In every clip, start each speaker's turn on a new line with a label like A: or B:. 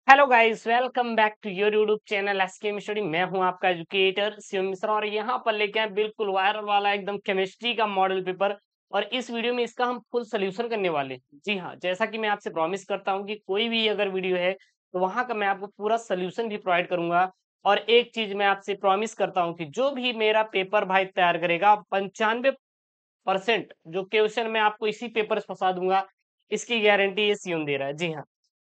A: Hello guys, welcome back to your YouTube channel SK study. मैं हूं आपका educator Shiv Mishra और यहाँ पर लेके आए बिल्कुल वायरल वाला एकदम केमिस्ट्री का मॉडल पेपर। और इस वीडियो में इसका हम फुल सोल्यूशन करने वाले हैं। जी हाँ, जैसा कि मैं आपसे प्रॉमिस करता हूं कि कोई भी अगर वीडियो है तो वहां का मैं आपको पूरा सोल्यूशन भी प्रोवाइड करूंगा। और एक चीज मैं आपसे प्रॉमिस करता हूँ कि जो भी मेरा पेपर भाई तैयार करेगा 95% जो क्वेश्चन मैं आपको इसी पेपर से फंसा दूंगा, इसकी गारंटी ये सीएम दे रहा है। जी हाँ,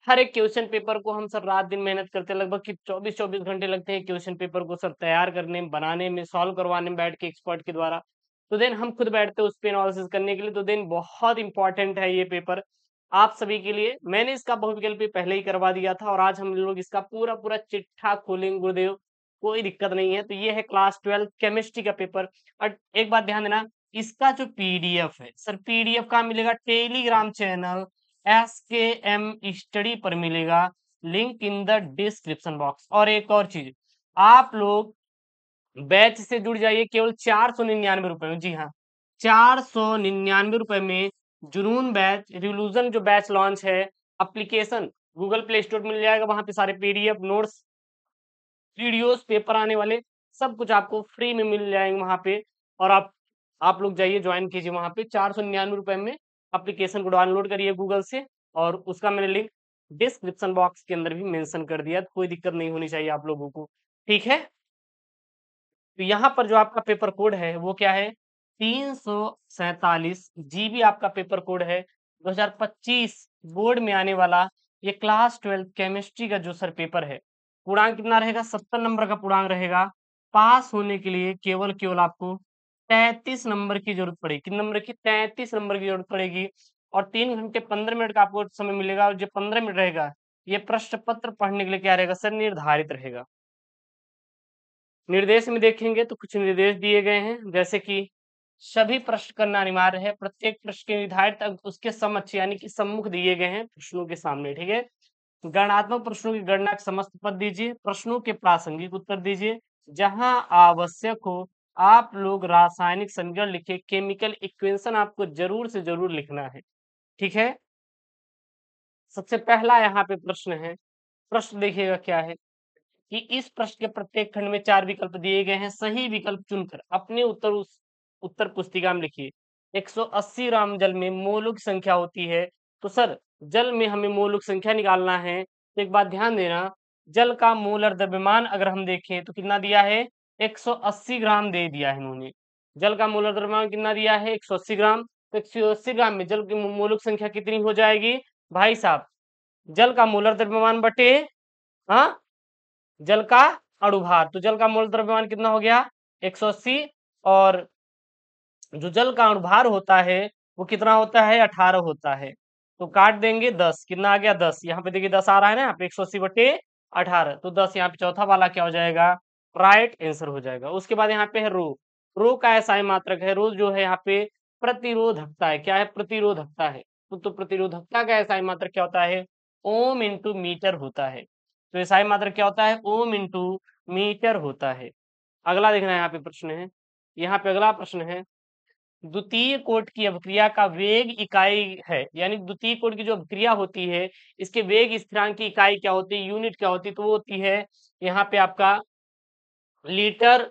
A: हर एक क्वेश्चन पेपर को हम सर रात दिन मेहनत करते हैं, लगभग कि 24-24 घंटे लगते हैं क्वेश्चन पेपर को सर तैयार करने में, बनाने में, सॉल्व करवाने में बैठ के एक्सपर्ट के द्वारा। तो देन हम खुद बैठते हैं उस पे एनालिसिस करने के लिए। तो देन बहुत इंपॉर्टेंट है ये पेपर आप सभी के लिए। मैंने इसका बहुविकल्प भी पहले ही करवा दिया था और आज हम लोग इसका पूरा पूरा चिट्ठा खोलेंगे गुरुदेव। कोई दिक्कत नहीं है। तो ये है क्लास 12 केमिस्ट्री का पेपर। और एक बात ध्यान देना, इसका जो पीडीएफ है सर, पीडीएफ कहाँ मिलेगा? टेलीग्राम चैनल एसकेएम स्टडी पर मिलेगा, link in the description box. और एक और चीज, आप लोग बैच से जुड़ जाइए केवल 499 रुपए में। जी हाँ, 499 रुपए में जुनून बैच रिवोल्यूशन जो बैच लॉन्च है। एप्लीकेशन गूगल प्ले स्टोर मिल जाएगा, वहां पे सारे पीडीएफ नोट्स वीडियोस पेपर आने वाले सब कुछ आपको फ्री में मिल जाएंगे वहां पे। और आप लोग जाइए ज्वाइन कीजिए वहां पे 499 रुपए में। एप्लीकेशन को डाउनलोड करिए गूगल से और उसका मैंने लिंक डिस्क्रिप्शन बॉक्स के अंदर भी मेंशन कर दिया। तो कोई दिक्कत नहीं होनी चाहिए आप लोगों को, ठीक है। तो यहाँ पर जो आपका पेपर कोड है वो क्या है? 347 GB आपका पेपर कोड है। 2025 बोर्ड में आने वाला ये क्लास 12 केमिस्ट्री का जो सर पेपर है, पूर्णांक कितना रहेगा? 70 नंबर का पूर्णांक रहेगा। पास होने के लिए केवल केवल आपको 33 नंबर की जरूरत पड़ेगी। कितने नंबर की? 33 नंबर की जरूरत पड़ेगी। और 3 घंटे 15 मिनट का आपको समय मिलेगा। और जो 15 मिनट रहेगा ये प्रश्न पत्र पढ़ने के लिए क्या रहेगा सर? निर्धारित रहेगा। निर्देश में देखेंगे तो कुछ निर्देश दिए गए हैं, जैसे कि सभी प्रश्न करना अनिवार्य है। प्रत्येक प्रश्न के निर्धारित अंक उसके समक्ष यानी कि सम्मुख दिए गए हैं प्रश्नों के सामने, ठीक है। गणनात्मक प्रश्नों की गणना के समस्त पद दीजिए, प्रश्नों के प्रासंगिक उत्तर दीजिए। जहां आवश्यक हो आप लोग रासायनिक समीकरण लिखे, केमिकल इक्वेशन आपको जरूर से जरूर लिखना है, ठीक है। सबसे पहला यहाँ पे प्रश्न है। प्रश्न देखिएगा क्या है कि इस प्रश्न के प्रत्येक खंड में 4 विकल्प दिए गए हैं। सही विकल्प चुनकर अपने उत्तर उस उत्तर पुस्तिका में लिखिए। 180 ग्राम जल में मोलों की संख्या होती है। तो सर जल में हमें मोलों की संख्या निकालना है। तो एक बात ध्यान देना, जल का मोलर द्रव्यमान अगर हम देखें तो कितना दिया है? 180 ग्राम दे दिया है इन्होंने। जल का मोलर द्रव्यमान कितना दिया है? 180 ग्राम। तो 180 ग्राम में जल की मोलों की संख्या कितनी हो जाएगी भाई साहब? जल का मोलर द्रव्यमान बटे हाँ जल का अणुभार। तो जल का मोल द्रव्यमान कितना हो गया? 180। और जो जल का अणुभार होता है वो कितना होता है? 18 होता है। तो काट देंगे 10, कितना आ गया? 10। यहाँ पे देखिए 10 आ रहा है ना, यहाँ पे 180/18। तो 10 यहाँ पे चौथा वाला क्या हो जाएगा? राइट आंसर हो जाएगा। उसके बाद यहाँ पे है रो। रो का एसआई मात्रक है। रो जो है यहाँ पे प्रतिरोधकता है। क्या है? प्रतिरोधकता है। तो प्रतिरोधकता का एसआई मात्रक क्या होता है? ओम इंटू मीटर होता है। तो एसआई मात्रक क्या होता है? ओम इंटू मीटर होता है। अगला देखना यहाँ पे प्रश्न है। यहाँ पे अगला प्रश्न है, द्वितीय कोट की अभिक्रिया का वेग इकाई है, यानी द्वितीय कोट की जो अभिक्रिया होती है इसके वेग स्थिरांक की इकाई क्या होती है? यूनिट क्या होती है? तो वो होती है यहाँ पे आपका litre.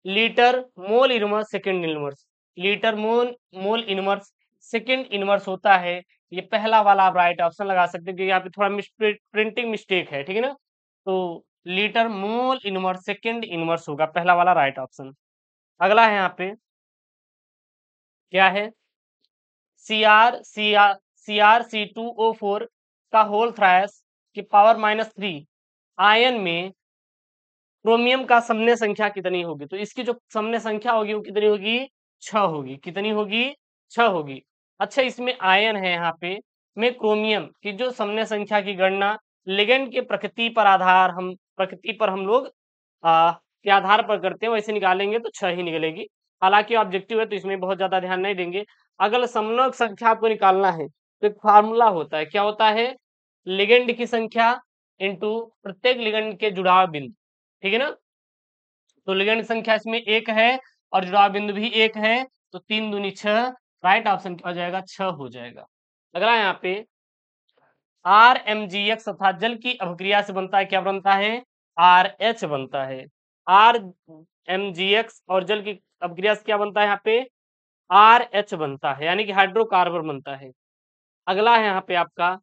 A: Litre mole inverse second inverse. Litre mole mole inverse second inverse होता है। ये पहला वाला आप राइट ऑप्शन लगा सकते हैं क्योंकि यहाँ पे थोड़ा प्रिंटिंग मिस्टेक है, ठीक है ना। तो litre mole inverse second inverse होगा पहला वाला राइट ऑप्शन। अगला है यहाँ पे क्या है? Cr Cr का होल थ्रायस की पावर -3 आयन में क्रोमियम का समन्वय संख्या कितनी होगी? तो इसकी जो समन्वय संख्या होगी वो कितनी होगी? 6 होगी। कितनी होगी? 6 होगी। अच्छा, इसमें आयन है यहाँ पे में क्रोमियम की जो समन्वय संख्या की गणना लिगेंड के प्रकृति पर हम लोग के आधार पर करते हैं, वैसे निकालेंगे तो 6 ही निकलेगी। हालांकि ऑब्जेक्टिव है तो इसमें बहुत ज्यादा ध्यान नहीं देंगे। अगर समन्वय संख्या आपको निकालना है तो एक फार्मूला होता है। क्या होता है? लिगेंड की संख्या इंटू प्रत्येक लिगेंड के जुड़ाव बिंदु, ठीक है ना। तो लिगेंड संख्या इसमें एक है और जुड़ाव बिंदु भी एक है। तो 3 दूनी 6, राइट ऑप्शन क्या हो जाएगा? 6 हो जाएगा। अगला यहाँ पे RMgx तथा जल की अभिक्रिया से बनता है, क्या बनता है, RH बनता है। RMgx और जल की अभिक्रिया से क्या बनता है, यहाँ पे RH बनता है, यानी कि हाइड्रोकार्बन बनता है। अगला है यहाँ पे आपका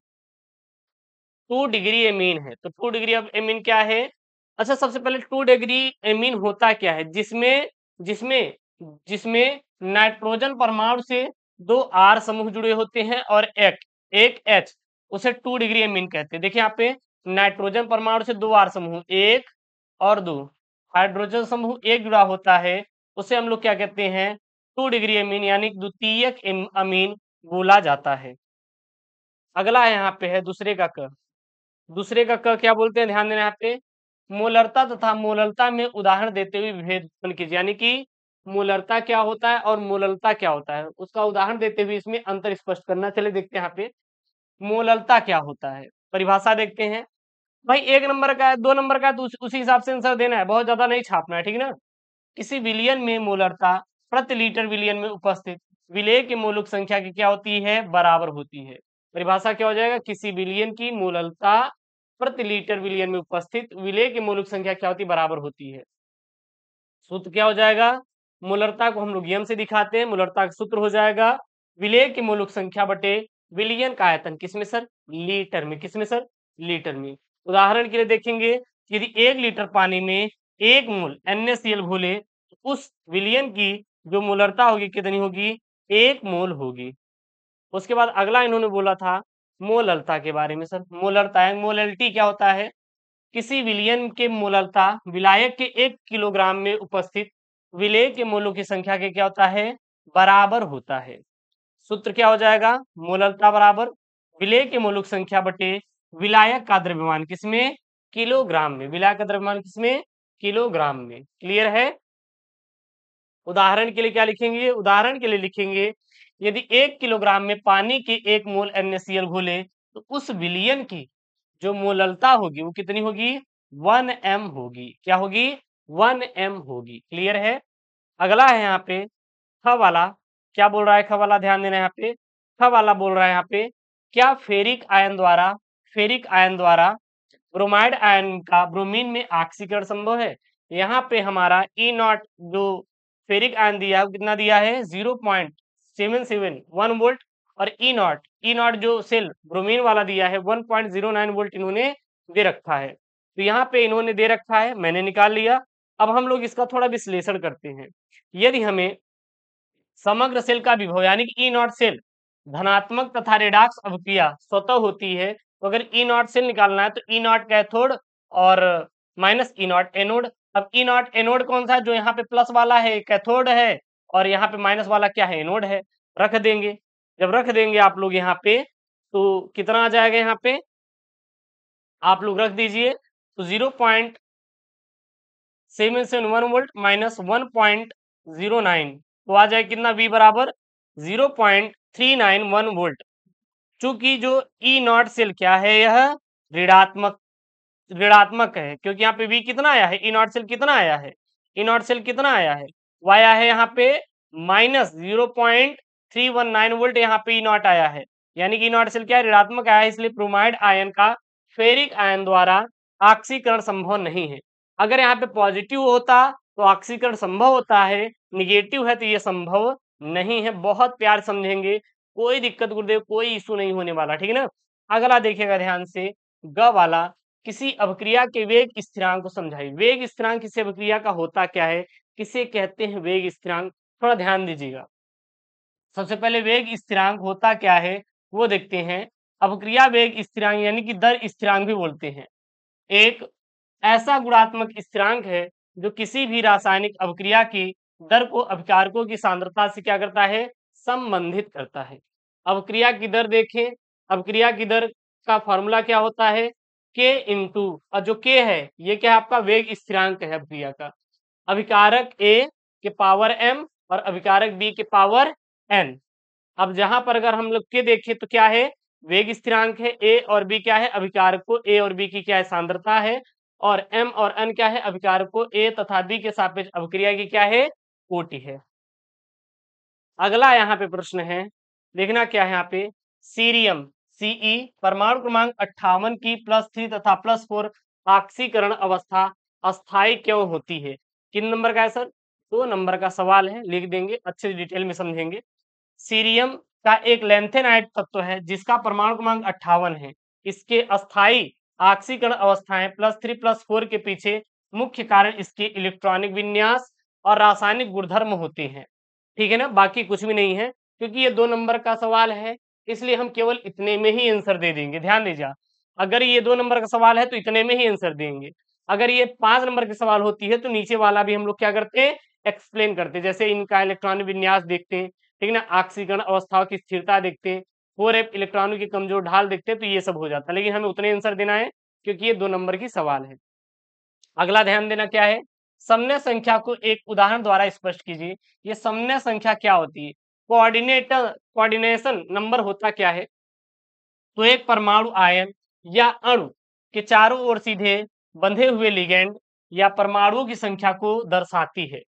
A: 2 डिग्री एमीन है, तो 2 डिग्री ऑफ एमीन क्या है। अच्छा, सबसे पहले 2 डिग्री एमीन होता क्या है, जिसमें जिसमें जिसमें नाइट्रोजन परमाणु से 2 R समूह जुड़े होते हैं और एक H, उसे 2 डिग्री एमीन कहते हैं। देखिए यहाँ पे नाइट्रोजन परमाणु से 2 R समूह, 1 और 2, हाइड्रोजन समूह 1 जुड़ा होता है, उसे हम लोग क्या कहते हैं, 2 डिग्री एमीन, यानी द्वितीयक अमीन बोला जाता है। अगला है यहाँ पे है दूसरे का क। दूसरे का क क्या बोलते हैं, ध्यान देना यहाँ पे, मोलरता तथा मोललता में उदाहरण देते हुए विभेद उत्पन्न कीजिए, यानी कि मोलरता क्या होता है और मोललता क्या होता है, उसका उदाहरण देते हुए इसमें अंतर स्पष्ट करना। चले देखते हैं यहाँ पे मोललता क्या होता है, परिभाषा देखते हैं। भाई 1 नंबर का है, 2 नंबर का है, तो उसी हिसाब से आंसर देना है, बहुत ज्यादा नहीं छापना है, ठीक है ना। किसी विलयन में मोलरता प्रति लीटर विलयन में उपस्थित विलेय के मोलक संख्या की क्या होती है, बराबर होती है। परिभाषा क्या हो जाएगा, किसी विलयन की मोललता प्रति लीटर विलयन में उपस्थित विलेय की मोलक संख्या क्या होती है, बराबर होती है। सूत्र क्या हो जाएगा, मोलरता को हम लोग यम से दिखाते हैं, मोलरता का सूत्र हो जाएगा विलेय की मोलक संख्या बटे विलयन का आयतन, किसमें सर, लीटर में, किसमें सर, लीटर में। उदाहरण के लिए देखेंगे, यदि 1 लीटर पानी में 1 मोल NaCl घोले तो उस विलयन की जो मोलरता होगी कितनी होगी, 1 मोल होगी। उसके बाद अगला इन्होंने बोला था मोललता के बारे में। सर मोलरता, मोललिटी क्या होता है, किसी विलयन के मोललता विलायक के 1 किलोग्राम में उपस्थित विलेय के मोलों की संख्या के क्या होता है, बराबर होता है। सूत्र क्या हो जाएगा, मोललता बराबर विलेय के मोलों की संख्या बटे विलायक का द्रव्यमान, किसमें, किलोग्राम में, विलायक का द्रव्यमान किसमें, किलोग्राम में। क्लियर है। उदाहरण के लिए क्या लिखेंगे, उदाहरण के लिए लिखेंगे, यदि 1 किलोग्राम में पानी के 1 मोल NaCl घोले तो उस विलयन की जो मोललता होगी वो कितनी होगी, 1m होगी, क्या होगी, 1m होगी। क्लियर है। अगला है यहाँ पे ख वाला, क्या बोल रहा है ख वाला, ध्यान देना यहाँ पे, ख वाला बोल रहा है यहाँ पे, क्या फेरिक आयन द्वारा ब्रोमाइड आयन का ब्रोमीन में ऑक्सीकरण संभव है। यहाँ पे हमारा E0 जो फेरिक आयन दिया है वो कितना दिया है, 0.771 वोल्ट, और ई नॉट जो सेल ब्रोमीन वाला दिया है 1.09 वोल्ट इन्होंने दे रखा है। तो यहाँ पे इन्होंने दे रखा है, मैंने निकाल लिया। अब हम लोग इसका थोड़ा विश्लेषण करते हैं। यदि हमें समग्र सेल का विभव यानी कि E0 सेल धनात्मक तथा रेडॉक्स अभिक्रिया स्वतः होती है, तो अगर E0 सेल निकालना है तो E0 कैथोड और माइनस E0 एनोड। अब E0 एनोड कौन सा है, जो यहाँ पे प्लस वाला है कैथोड है, और यहाँ पे माइनस वाला क्या है, एनोड है। रख देंगे, जब रख देंगे आप लोग यहाँ पे तो कितना आ जाएगा, यहाँ पे आप लोग रख दीजिए तो 0.771 वोल्ट माइनस 1.09, तो आ जाए कितना, V बराबर 0.391 वोल्ट। चूंकि जो E0 सेल क्या है, यह ऋणात्मक है, क्योंकि यहाँ पे V कितना आया है, E0 सेल कितना आया है, E0 सेल कितना आया है, वो आया है यहाँ पे माइनस 0.319 वोल्ट, यहाँ पे E0 आया है, यानी कि E0 सेल क्या है, ऋणात्मक आया है, इसलिए ब्रोमाइड आयन का फेरिक आयन द्वारा ऑक्सीकरण संभव नहीं है। अगर यहाँ पे पॉजिटिव होता तो ऑक्सीकरण संभव होता है, निगेटिव है तो ये संभव नहीं है। बहुत प्यार समझेंगे, कोई दिक्कत गुरुदेव, कोई इशू नहीं होने वाला, ठीक है ना। अगला देखिएगा ध्यान से, ग वाला, किसी अभिक्रिया के वेग स्थिरांक को समझाइए। वेग स्थिरांक किसी अभिक्रिया का होता क्या है, किसे कहते हैं वेग स्थिरांक, थोड़ा ध्यान दीजिएगा। सबसे पहले वेग स्थिरांक होता क्या है वो देखते हैं। अभिक्रिया वेग स्थिरांक यानी कि दर स्थिरांक भी बोलते हैं, एक ऐसा गुणात्मक स्थिरांक है जो किसी भी रासायनिक अभिक्रिया की दर को अभिकारकों की सांद्रता से क्या करता है, संबंधित करता है। अभिक्रिया की दर देखें, अभिक्रिया की दर का फॉर्मूला क्या होता है, K इंटू, और जो K है ये क्या है, आपका वेग स्थिरांक है अभिक्रिया का। अभिकारक A के पावर m और अभिकारक B के पावर n। अब जहां पर अगर हम लोग के देखें तो क्या है, वेग स्थिरांक है, A और B क्या है, अभिकारकों A और B की क्या है, सांद्रता है, और m और n क्या है, अभिकारकों A तथा B के सापेक्ष अभिक्रिया की क्या है, कोटि है। अगला यहाँ पे प्रश्न है, देखना क्या है यहाँ पे, सीरियम सीई परमाणु क्रमांक 58 की +3 तथा +4 ऑक्सीकरण अवस्था अस्थायी क्यों होती है? किन नंबर का है सर? 2 नंबर का सवाल है, लिख देंगे, अच्छे डिटेल में समझेंगे। सीरियम का एक लैंथेनाइड तत्व है जिसका परमाणु क्रमांक 58 है। इसके अस्थायी ऑक्सीकरण अवस्थाएं +3 +4 के पीछे मुख्य कारण इसके इलेक्ट्रॉनिक विन्यास और रासायनिक गुणधर्म होते हैं। ठीक है ना, बाकी कुछ भी नहीं है, क्योंकि ये 2 नंबर का सवाल है, इसलिए हम केवल इतने में ही आंसर दे देंगे। ध्यान दीजिए, अगर ये 2 नंबर का सवाल है तो इतने में ही आंसर देंगे। अगर ये 5 नंबर की सवाल होती है तो नीचे वाला भी हम लोग क्या करते हैं, एक्सप्लेन करते हैं। जैसे इनका इलेक्ट्रॉनिक विन्यास देखते हैं, ठीक है ना, ऑक्सीकरण अवस्थाओं की स्थिरता देखते हैं, 4f इलेक्ट्रॉनों की कमजोर ढाल देखते हैं, तो ये सब हो जाता है। लेकिन हमें उतने आंसर देना है क्योंकि ये 2 नंबर की सवाल है। अगला ध्यान देना क्या है, समन्वय संख्या को एक उदाहरण द्वारा स्पष्ट कीजिए। ये समन्वय संख्या क्या होती है? कोऑर्डिनेशन नंबर होता क्या है? तो एक परमाणु आयन या अणु के चारों ओर सीधे बंधे हुए लिगेंड या परमाणुओं की संख्या को दर्शाती है।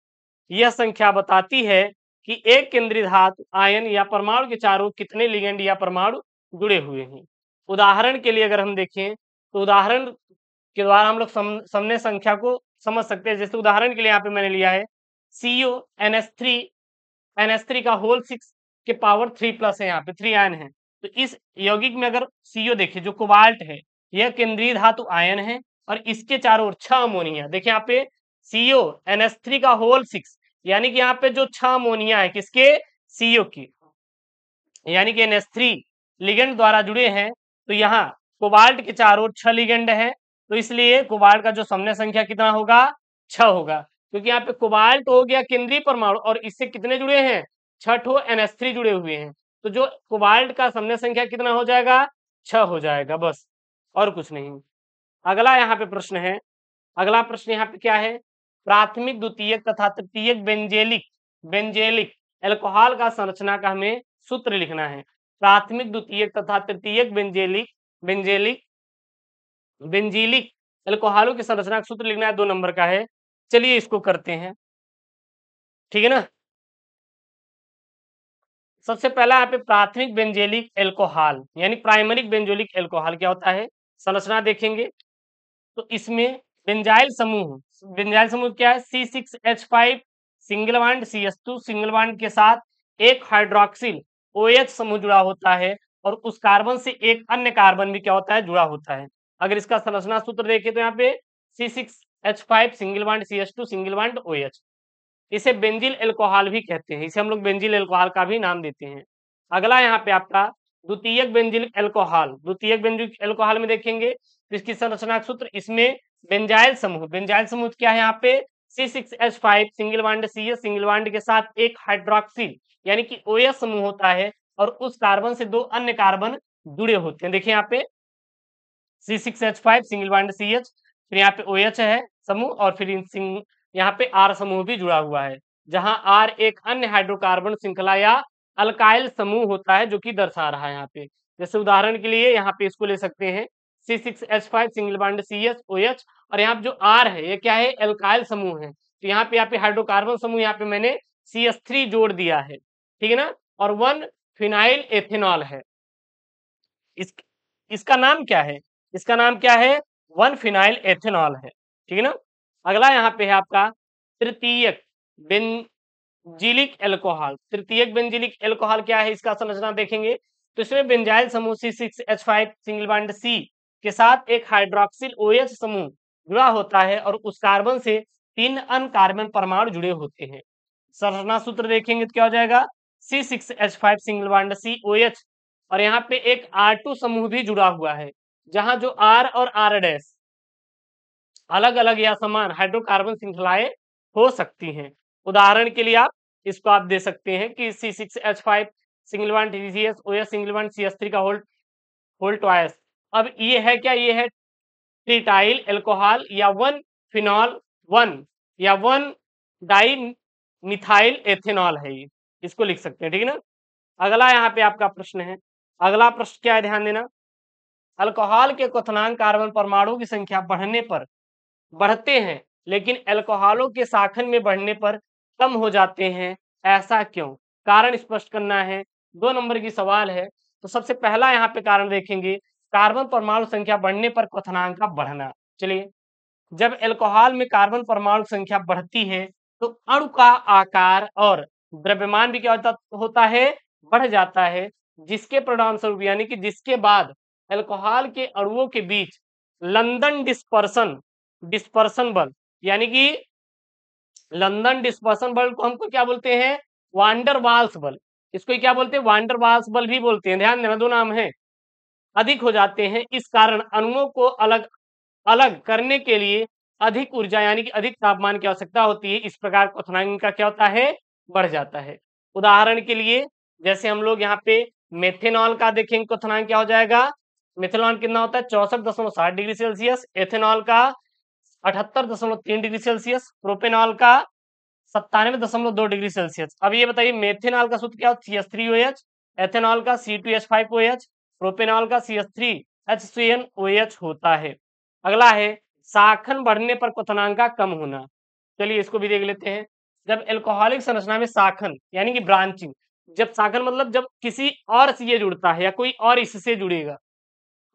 A: यह संख्या बताती है कि एक केंद्रीय धातु आयन या परमाणु के चारों कितने लिगेंड या परमाणु जुड़े हुए हैं। उदाहरण के लिए अगर हम देखें तो उदाहरण के द्वारा हम लोग समन्वय संख्या को समझ सकते हैं। जैसे उदाहरण के लिए यहाँ पे मैंने लिया है CO NH3 का होल 6 के पावर 3+ है, यहाँ पे 3 आयन है। तो इस यौगिक में अगर CO देखिए जो कोबाल्ट है, यह केंद्रीय धातु आयन है और इसके चारों ओर 6 अमोनिया। देखिए यहाँ पे CO NH3 का होल 6, यानी कि यहाँ पे जो 6 अमोनिया है किसके? CO की, यानी कि NH3 लिगेंड द्वारा जुड़े हैं। तो यहाँ कोबाल्ट के चारों ओर 6 लिगेंड है, तो इसलिए कोबाल्ट का जो समन्वय संख्या कितना होगा? 6 होगा, क्योंकि यहाँ पे कोबाल्ट हो गया केंद्रीय परमाणु और इससे कितने जुड़े हैं? 6 ठो NH3 जुड़े हुए हैं। तो जो कोबाल्ट का समन्वय संख्या कितना हो जाएगा? 6 हो जाएगा, बस और कुछ नहीं। अगला यहाँ पे प्रश्न है, अगला प्रश्न यहाँ पे क्या है? प्राथमिक, द्वितीयक तथा तृतीयक बेंजेलिक एल्कोहल का संरचना का हमें सूत्र लिखना है। प्राथमिक, द्वितीयक तथा तृतीयक बेंजेलिक बेंजीलिक एल्कोहलों की संरचना का सूत्र लिखना है, 2 नंबर का है। चलिए इसको करते हैं, ठीक है ना। सबसे पहला यहाँ पे प्राथमिक बेंजेलिक एल्कोहल यानी प्राइमरिक बेंजोलिक एल्कोहल क्या होता है, संरचना देखेंगे तो इसमें बेंजाइल समूह क्या है? C6H5 single bond CH2 single bond के साथ एक हाइड्रोक्सिल OH समूह जुड़ा होता है और उस कार्बन से एक अन्य कार्बन भी क्या होता है? जुड़ा होता है। अगर इसका संरचना सूत्र देखें तो यहाँ पे C6H5 single bond CH2 single bond OH, इसे बेंजील एल्कोहल भी कहते हैं, इसे हम लोग बेंजील एल्कोहल का भी नाम देते हैं। अगला यहाँ पे आपका द्वितीयक बेंजील एल्कोहल में देखेंगे तो इसकी संरचना सूत्र, इसमें बेंजाइल समूह क्या है यहाँ पे? C6H5 single bond CS single bond के साथ एक हाइड्रोक्सिल यानी कि OH समूह होता है और उस कार्बन से 2 अन्य कार्बन जुड़े होते हैं। देखिए यहाँ पे C6H5 सिंगल बॉन्ड CH, फिर यहाँ पे OH है समूह और फिर यहाँ पे R समूह भी जुड़ा हुआ है, जहां R एक अन्य हाइड्रोकार्बन श्रृंखला या अल्काइल समूह होता है जो कि दर्शा रहा है यहाँ पे। जैसे उदाहरण के लिए यहाँ पे इसको ले सकते हैं C6H5 single bond CH OH और यहाँ पे जो R है ये क्या है? एल्काइल समूह है। तो यहाँ पे हाइड्रोकार्बन समूह यहाँ पे मैंने CH3 जोड़ दिया है, ठीक है ना, और 1 फिनाइल एथेनॉल है। इसका नाम क्या है? इसका नाम क्या है? 1 फिनाइल एथेनॉल है, ठीक है ना। अगला यहाँ पे है आपका तृतीयक बेंजीलिक एल्कोहल क्या है? इसका संरचना देखेंगे तो इसमें बेंजाइल समूह C6H5 सिंगल बॉन्ड C के साथ एक हाइड्रोक्सिल OH समूह जुड़ा होता है और उस कार्बन से 3 अन्य कार्बन परमाणु जुड़े होते हैं। संरचना सूत्र देखेंगे तो क्या हो जाएगा? C6H5 सिंगल बॉन्ड COH और यहाँ पे एक R2 समूह भी जुड़ा हुआ है, जहां जो R और R डैश अलग अलग या समान हाइड्रोकार्बन श्रृंखलाएं हो सकती हैं। उदाहरण के लिए इसको आप दे सकते हैं कि C6H5 single bond CH OH single bond CH3 का होल ट्वाइस। अब ये है क्या? ये है ट्रिटाइल एल्कोहल या 1 फिनॉल 1 या 1 डाई मिथाइल एथेनॉल है, ये इसको लिख सकते हैं, ठीक है ना। अगला यहाँ पे आपका प्रश्न है, अगला प्रश्न क्या है? ध्यान देना, अल्कोहल के क्वथनांक कार्बन परमाणुओं की संख्या बढ़ते हैं लेकिन अल्कोहलों के शाखन में बढ़ने पर कम हो जाते हैं, ऐसा क्यों? कारण स्पष्ट करना है, 2 नंबर की सवाल है। तो तो सबसे पहला यहाँ पे कारण देखेंगे, कार्बन परमाणु संख्या बढ़ने पर क्वथनांक का बढ़ना। चलिए, जब अल्कोहल में कार्बन परमाणु संख्या बढ़ती है तो अणु का आकार और द्रव्यमान भी क्या होता है, बढ़ जाता है, जिसके परिणाम स्वरूप यानी कि जिसके बाद अल्कोहल के अणुओं के बीच लंदन डिस्पर्सन डिस्पर्सन बल यानी कि लंदन डिस्पर्सन बल को हमको क्या बोलते हैं, वांडर वाल्स बल। इसको क्या बोलते हैं, वांडर वाल्स बल भी बोलते हैं। ध्यान देना, दो नाम है, अधिक हो जाते हैं। इस कारण अणुओं को अलग अलग करने के लिए अधिक ऊर्जा यानी कि अधिक तापमान की आवश्यकता होती है। इस प्रकार क्वथनांक का क्या होता है, बढ़ जाता है। उदाहरण के लिए जैसे हम लोग यहाँ पे मेथेनॉल का देखेंगे, क्वथनांक क्या हो जाएगा, मेथेनॉल कितना होता है 64.7 डिग्री सेल्सियस, एथेनॉल का 78.3 डिग्री सेल्सियस, प्रोपेनॉल का 97.2 डिग्री सेल्सियस। अब ये बताइए मेथेनॉल का सूत्र क्या होता है, CH3OH, एथेनॉल का C2H5OH, प्रोपेनॉल का CH3HCnOH होता है। अगला है साखन बढ़ने पर क्वथनांक का कम होना। चलिए इसको भी देख लेते हैं। जब एल्कोहलिक संरचना में साखन यानी कि ब्रांचिंग, जब साखन मतलब जब किसी और से ये जुड़ता है या कोई और इससे जुड़ेगा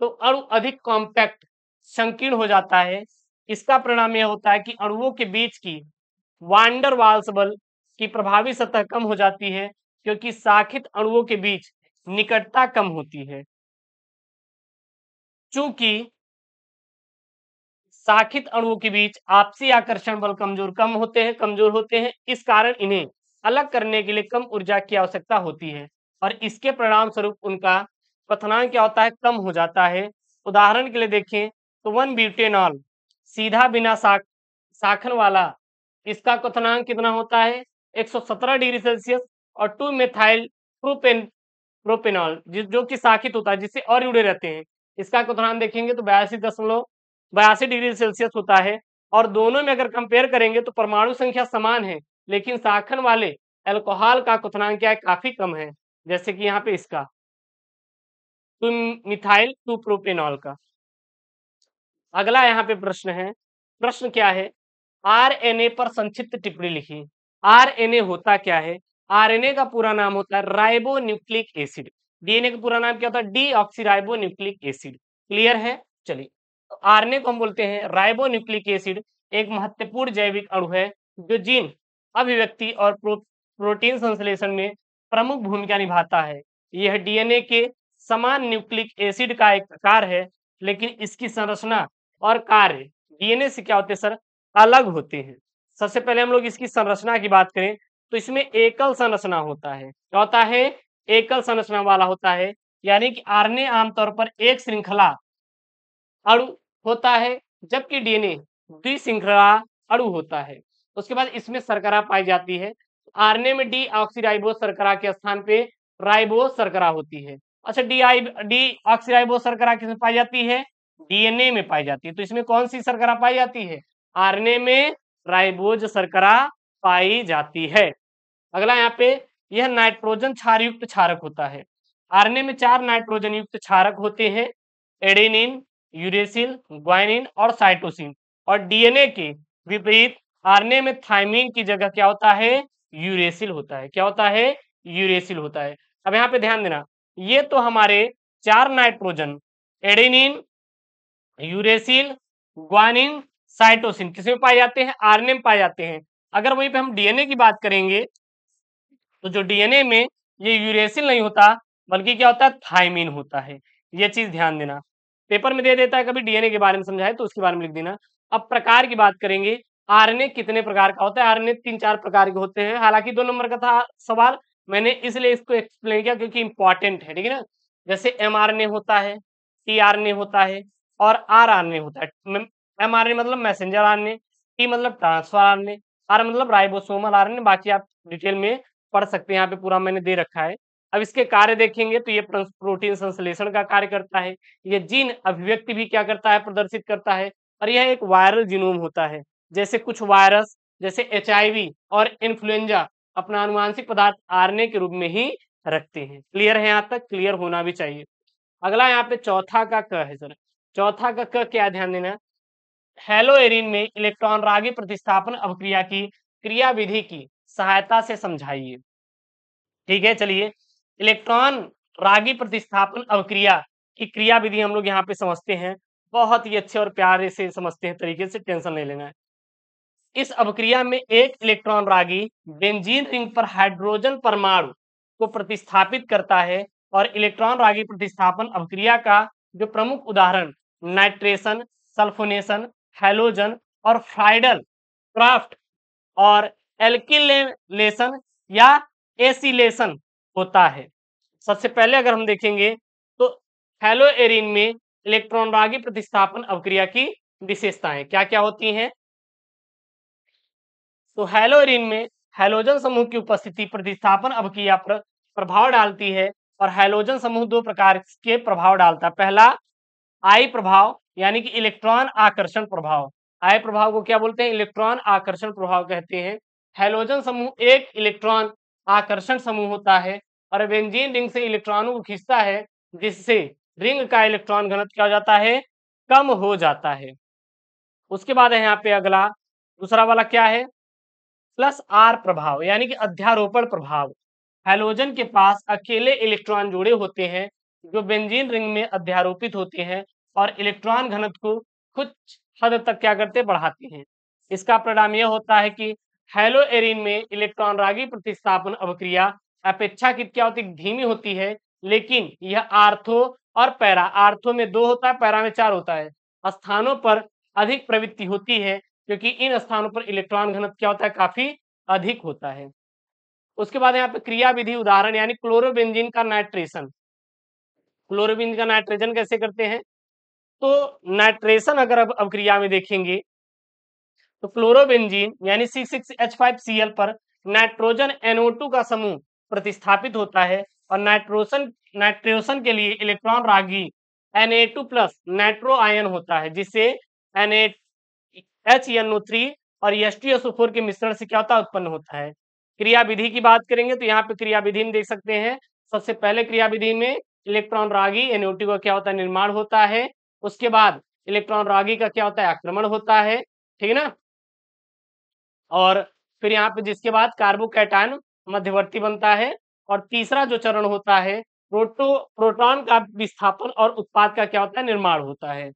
A: तो अणु अधिक कॉम्पैक्ट संकीर्ण हो जाता है। इसका परिणाम यह होता है कि अणुओं के बीच की वांडर वाल्स बल की प्रभावी सतह कम हो जाती है, क्योंकि साखित अणुओं के बीच निकटता कम होती है। चूंकि साखित अणुओं के बीच आपसी आकर्षण बल कमजोर होते हैं, इस कारण इन्हें अलग करने के लिए कम ऊर्जा की आवश्यकता होती है और इसके परिणाम स्वरूप उनका क्वथनांक क्या होता है, कम हो जाता है। उदाहरण के लिए देखें तो 1 ब्यूटेनॉल सीधा बिना साखन वाला, इसका क्वथनांक कितना होता है 117 डिग्री सेल्सियस, और 2 मेथाइल प्रोपेनॉल जो कि साखित होता है, जिससे और जुड़े रहते हैं, इसका क्वथनांक देखेंगे तो 82 डिग्री सेल्सियस होता है। और दोनों में अगर कंपेयर करेंगे तो परमाणु संख्या समान है, लेकिन साखन वाले अल्कोहल का क्वथनांक क्या है, काफी कम है, जैसे कि यहाँ पे इसका 2 मिथाइल 2 प्रोपेनॉल का। अगला यहाँ पे प्रश्न है, प्रश्न क्या है, आरएनए पर संक्षिप्त टिप्पणी लिखिए। आरएनए होता क्या है, आरएनए का पूरा नाम होता है राइबो न्यूक्लिक एसिड। डीएनए का पूरा नाम क्या होता है, डीऑक्सीराइबो न्यूक्लिक एसिड। क्लियर है। चलिए, तो आरएनए को हम बोलते हैं राइबो न्यूक्लिक एसिड, एक महत्वपूर्ण जैविक अणु है जो जीन अभिव्यक्ति और प्रोटीन संश्लेषण में प्रमुख भूमिका निभाता है। यह डीएनए के समान न्यूक्लिक एसिड का एक प्रकार है, लेकिन इसकी संरचना और कार्य डीएनए से क्या होते हैं सर, अलग होते हैं। सबसे पहले हम लोग इसकी संरचना की बात करें तो इसमें एकल संरचना होता है। क्या होता है, एकल संरचना वाला होता है, यानी कि आरएनए आमतौर पर एक श्रृंखला अणु होता है, जबकि डीएनए द्विश्रृंखला अणु होता है। उसके बाद इसमें शर्करा पाई जाती है। आरएनए में डीऑक्सीराइबोस शर्करा के स्थान पे राइबोस शर्करा होती है। अच्छा, डीऑक्सीराइबोस शर्करा किसमें पाई जाती है, डीएनए में पाई जाती है। तो इसमें कौन सी शर्करा पाई जाती है, आरएनए में राइबोज शर्करा पाई जाती है। अगला यहाँ पे, यह नाइट्रोजन क्षार युक्त क्षारक होता है। आरएनए में 4 नाइट्रोजन युक्त क्षारक होते हैं, एडेनिन, यूरेसिल, ग्वानिन और साइटोसिन। और डीएनए के विपरीत आरएनए में थाइमिन की जगह क्या होता है, यूरेसिल होता है। क्या होता है, यूरेसिल होता है। अब यहाँ पे ध्यान देना, ये तो हमारे 4 nitrogen adenine, uracil, guanine, cytosine किसमें पाए जाते हैं, आरएनए में पाए जाते हैं। अगर वहीं पे हम डीएनए की बात करेंगे तो जो डीएनए में ये यूरेसिल नहीं होता, बल्कि क्या होता है, थाइमिन होता है। ये चीज ध्यान देना, पेपर में दे देता है कभी डीएनए के बारे में समझाए तो उसके बारे में लिख देना। अब प्रकार की बात करेंगे, आरएनए कितने प्रकार का होता है, आरएनए 3-4 प्रकार के होते हैं। हालांकि 2 नंबर का था सवाल, मैंने इसलिए इसको एक्सप्लेन किया क्योंकि इंपॉर्टेंट है, ठीक है ना। जैसे एमआरएनए होता है, टीआरएनए होता है और आरआरएनए होता है। एमआरएनए मतलब मैसेंजर आरएनए, टी मतलब ट्रांसफर आरएनए, आर मतलब राइबोसोमल आरएनए। बाकी आप डिटेल में पढ़ सकते हैं, यहाँ पे पूरा मैंने दे रखा है। अब इसके कार्य देखेंगे तो ये प्रोटीन संश्लेषण का कार्य करता है, ये जीन अभिव्यक्ति भी क्या करता है, प्रदर्शित करता है। और यह एक वायरल जीनोम होता है। जैसे कुछ वायरस जैसे एचआईवी और इन्फ्लुएंजा अपना आनुवांशिक पदार्थ आरएनए के रूप में ही रखते हैं। क्लियर है, यहाँ तक क्लियर होना भी चाहिए। अगला यहाँ पे चौथा का क है सर, चौथा का क क्या, ध्यान देना, हेलोएरिन में इलेक्ट्रॉन रागी प्रतिस्थापन अभिक्रिया की क्रियाविधि की सहायता से समझाइए। ठीक है, चलिए, इलेक्ट्रॉन रागी प्रतिस्थापन अवक्रिया की क्रिया विधि हम लोग यहाँ पे समझते हैं। बहुत ही अच्छे और प्यारे से समझते हैं तरीके से, टेंशन नहीं लेना है। इस अवक्रिया में एक इलेक्ट्रॉन रागी बेंजीन रिंग पर हाइड्रोजन परमाणु को प्रतिस्थापित करता है और इलेक्ट्रॉन रागी प्रतिस्थापन अवक्रिया का जो प्रमुख उदाहरण नाइट्रेशन, सल्फोनेशन, हैलोजन और फ्राइडल क्राफ्ट और एल्किलेशन या एसिलेशन होता है। सबसे पहले अगर हम देखेंगे तो हैलोएरिन में इलेक्ट्रॉन रागी प्रतिस्थापन अवक्रिया की विशेषताएं क्या क्या होती हैं। तो हैलोएरिन में हैलोजन समूह की उपस्थिति प्रतिस्थापन अवक्रिया पर प्रभाव डालती है और हैलोजन समूह दो प्रकार के प्रभाव डालता है। पहला आई प्रभाव यानी कि इलेक्ट्रॉन आकर्षण प्रभाव। आई प्रभाव को क्या बोलते हैं? इलेक्ट्रॉन आकर्षण प्रभाव कहते हैं। हैलोजन समूह एक इलेक्ट्रॉन आकर्षण समूह होता है और बेंजीन रिंग से इलेक्ट्रॉनों को खींचता है, जिससे रिंग का इलेक्ट्रॉन घनत्व क्या हो जाता है? कम हो जाता है। उसके बाद है यहाँ पे अगला दूसरा वाला क्या है? प्लस आर प्रभाव यानी कि अध्यारोपण प्रभाव। हैलोजन के पास अकेले इलेक्ट्रॉन जुड़े होते हैं जो बेंजीन रिंग में अध्यारोपित होते हैं और इलेक्ट्रॉन घनत्व को कुछ हद तक क्या करते? बढ़ाते हैं। इसका परिणाम यह होता है कि हैलोएरिन में इलेक्ट्रॉन रागी प्रतिस्थापन अवक्रिया अपेक्षाकृत क्या होती? धीमी होती है, लेकिन यह आर्थो और पैरा, आर्थो में 2 होता है, पैरा में 4 होता है, स्थानों पर अधिक प्रवृत्ति होती है, क्योंकि इन स्थानों पर इलेक्ट्रॉन घनत्व क्या होता है? काफी अधिक होता है। उसके बाद यहाँ पे क्रिया विधि उदाहरण यानी क्लोरोबेंजीन का नाइट्रेशन। क्लोरोबेंजीन का नाइट्रेशन कैसे करते हैं? तो नाइट्रेशन अगर अब अवक्रिया में देखेंगे तो क्लोरोबेंजीन यानी C6H5Cl पर नाइट्रोजन NO2 का समूह प्रतिस्थापित होता है और नाइट्रोसन के लिए इलेक्ट्रॉन रागी Na2 प्लस नाइट्रो आयन होता है, जिससे HNO3 और H2SO4 के मिश्रण से क्या होता है? उत्पन्न होता है। क्रिया विधि की बात करेंगे तो यहाँ पे क्रिया विधि में देख सकते हैं, सबसे पहले क्रिया विधि में इलेक्ट्रॉन रागी NO2 का क्या होता है? निर्माण होता है। उसके बाद इलेक्ट्रॉन रागी का क्या होता है? आक्रमण होता है, ठीक है ना। और फिर यहाँ पे जिसके बाद कार्बोकैटायन मध्यवर्ती बनता है और तीसरा जो चरण होता है प्रोटॉन का विस्थापन और उत्पाद का क्या होता है? निर्माण होता है।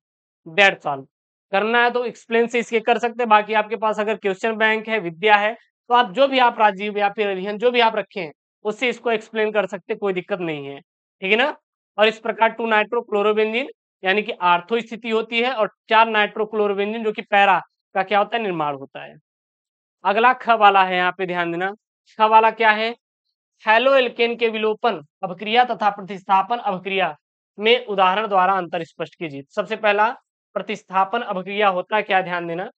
A: That's all. करना है तो एक्सप्लेन से इसके कर सकते हैं, बाकी आपके पास अगर क्वेश्चन बैंक है, विद्या है, तो आप जो भी आप राजीव या फिर अरिहंत जो भी आप रखे हैं उससे इसको एक्सप्लेन कर सकते, कोई दिक्कत नहीं है, ठीक है ना। और इस प्रकार 2 नाइट्रोक्लोरोबेंजीन यानी कि आर्थो स्थिति होती है और 4 नाइट्रोक्लोरोबेंजीन जो कि पैरा का क्या होता है? निर्माण होता है। अगला ख वाला है, यहाँ पे ध्यान देना। ख वाला क्या है? हैलोएल्केन के विलोपन अभिक्रिया तथा प्रतिस्थापन अभिक्रिया में उदाहरण द्वारा अंतर स्पष्ट कीजिए। सबसे पहला प्रतिस्थापन अभिक्रिया होता है क्या? ध्यान देना।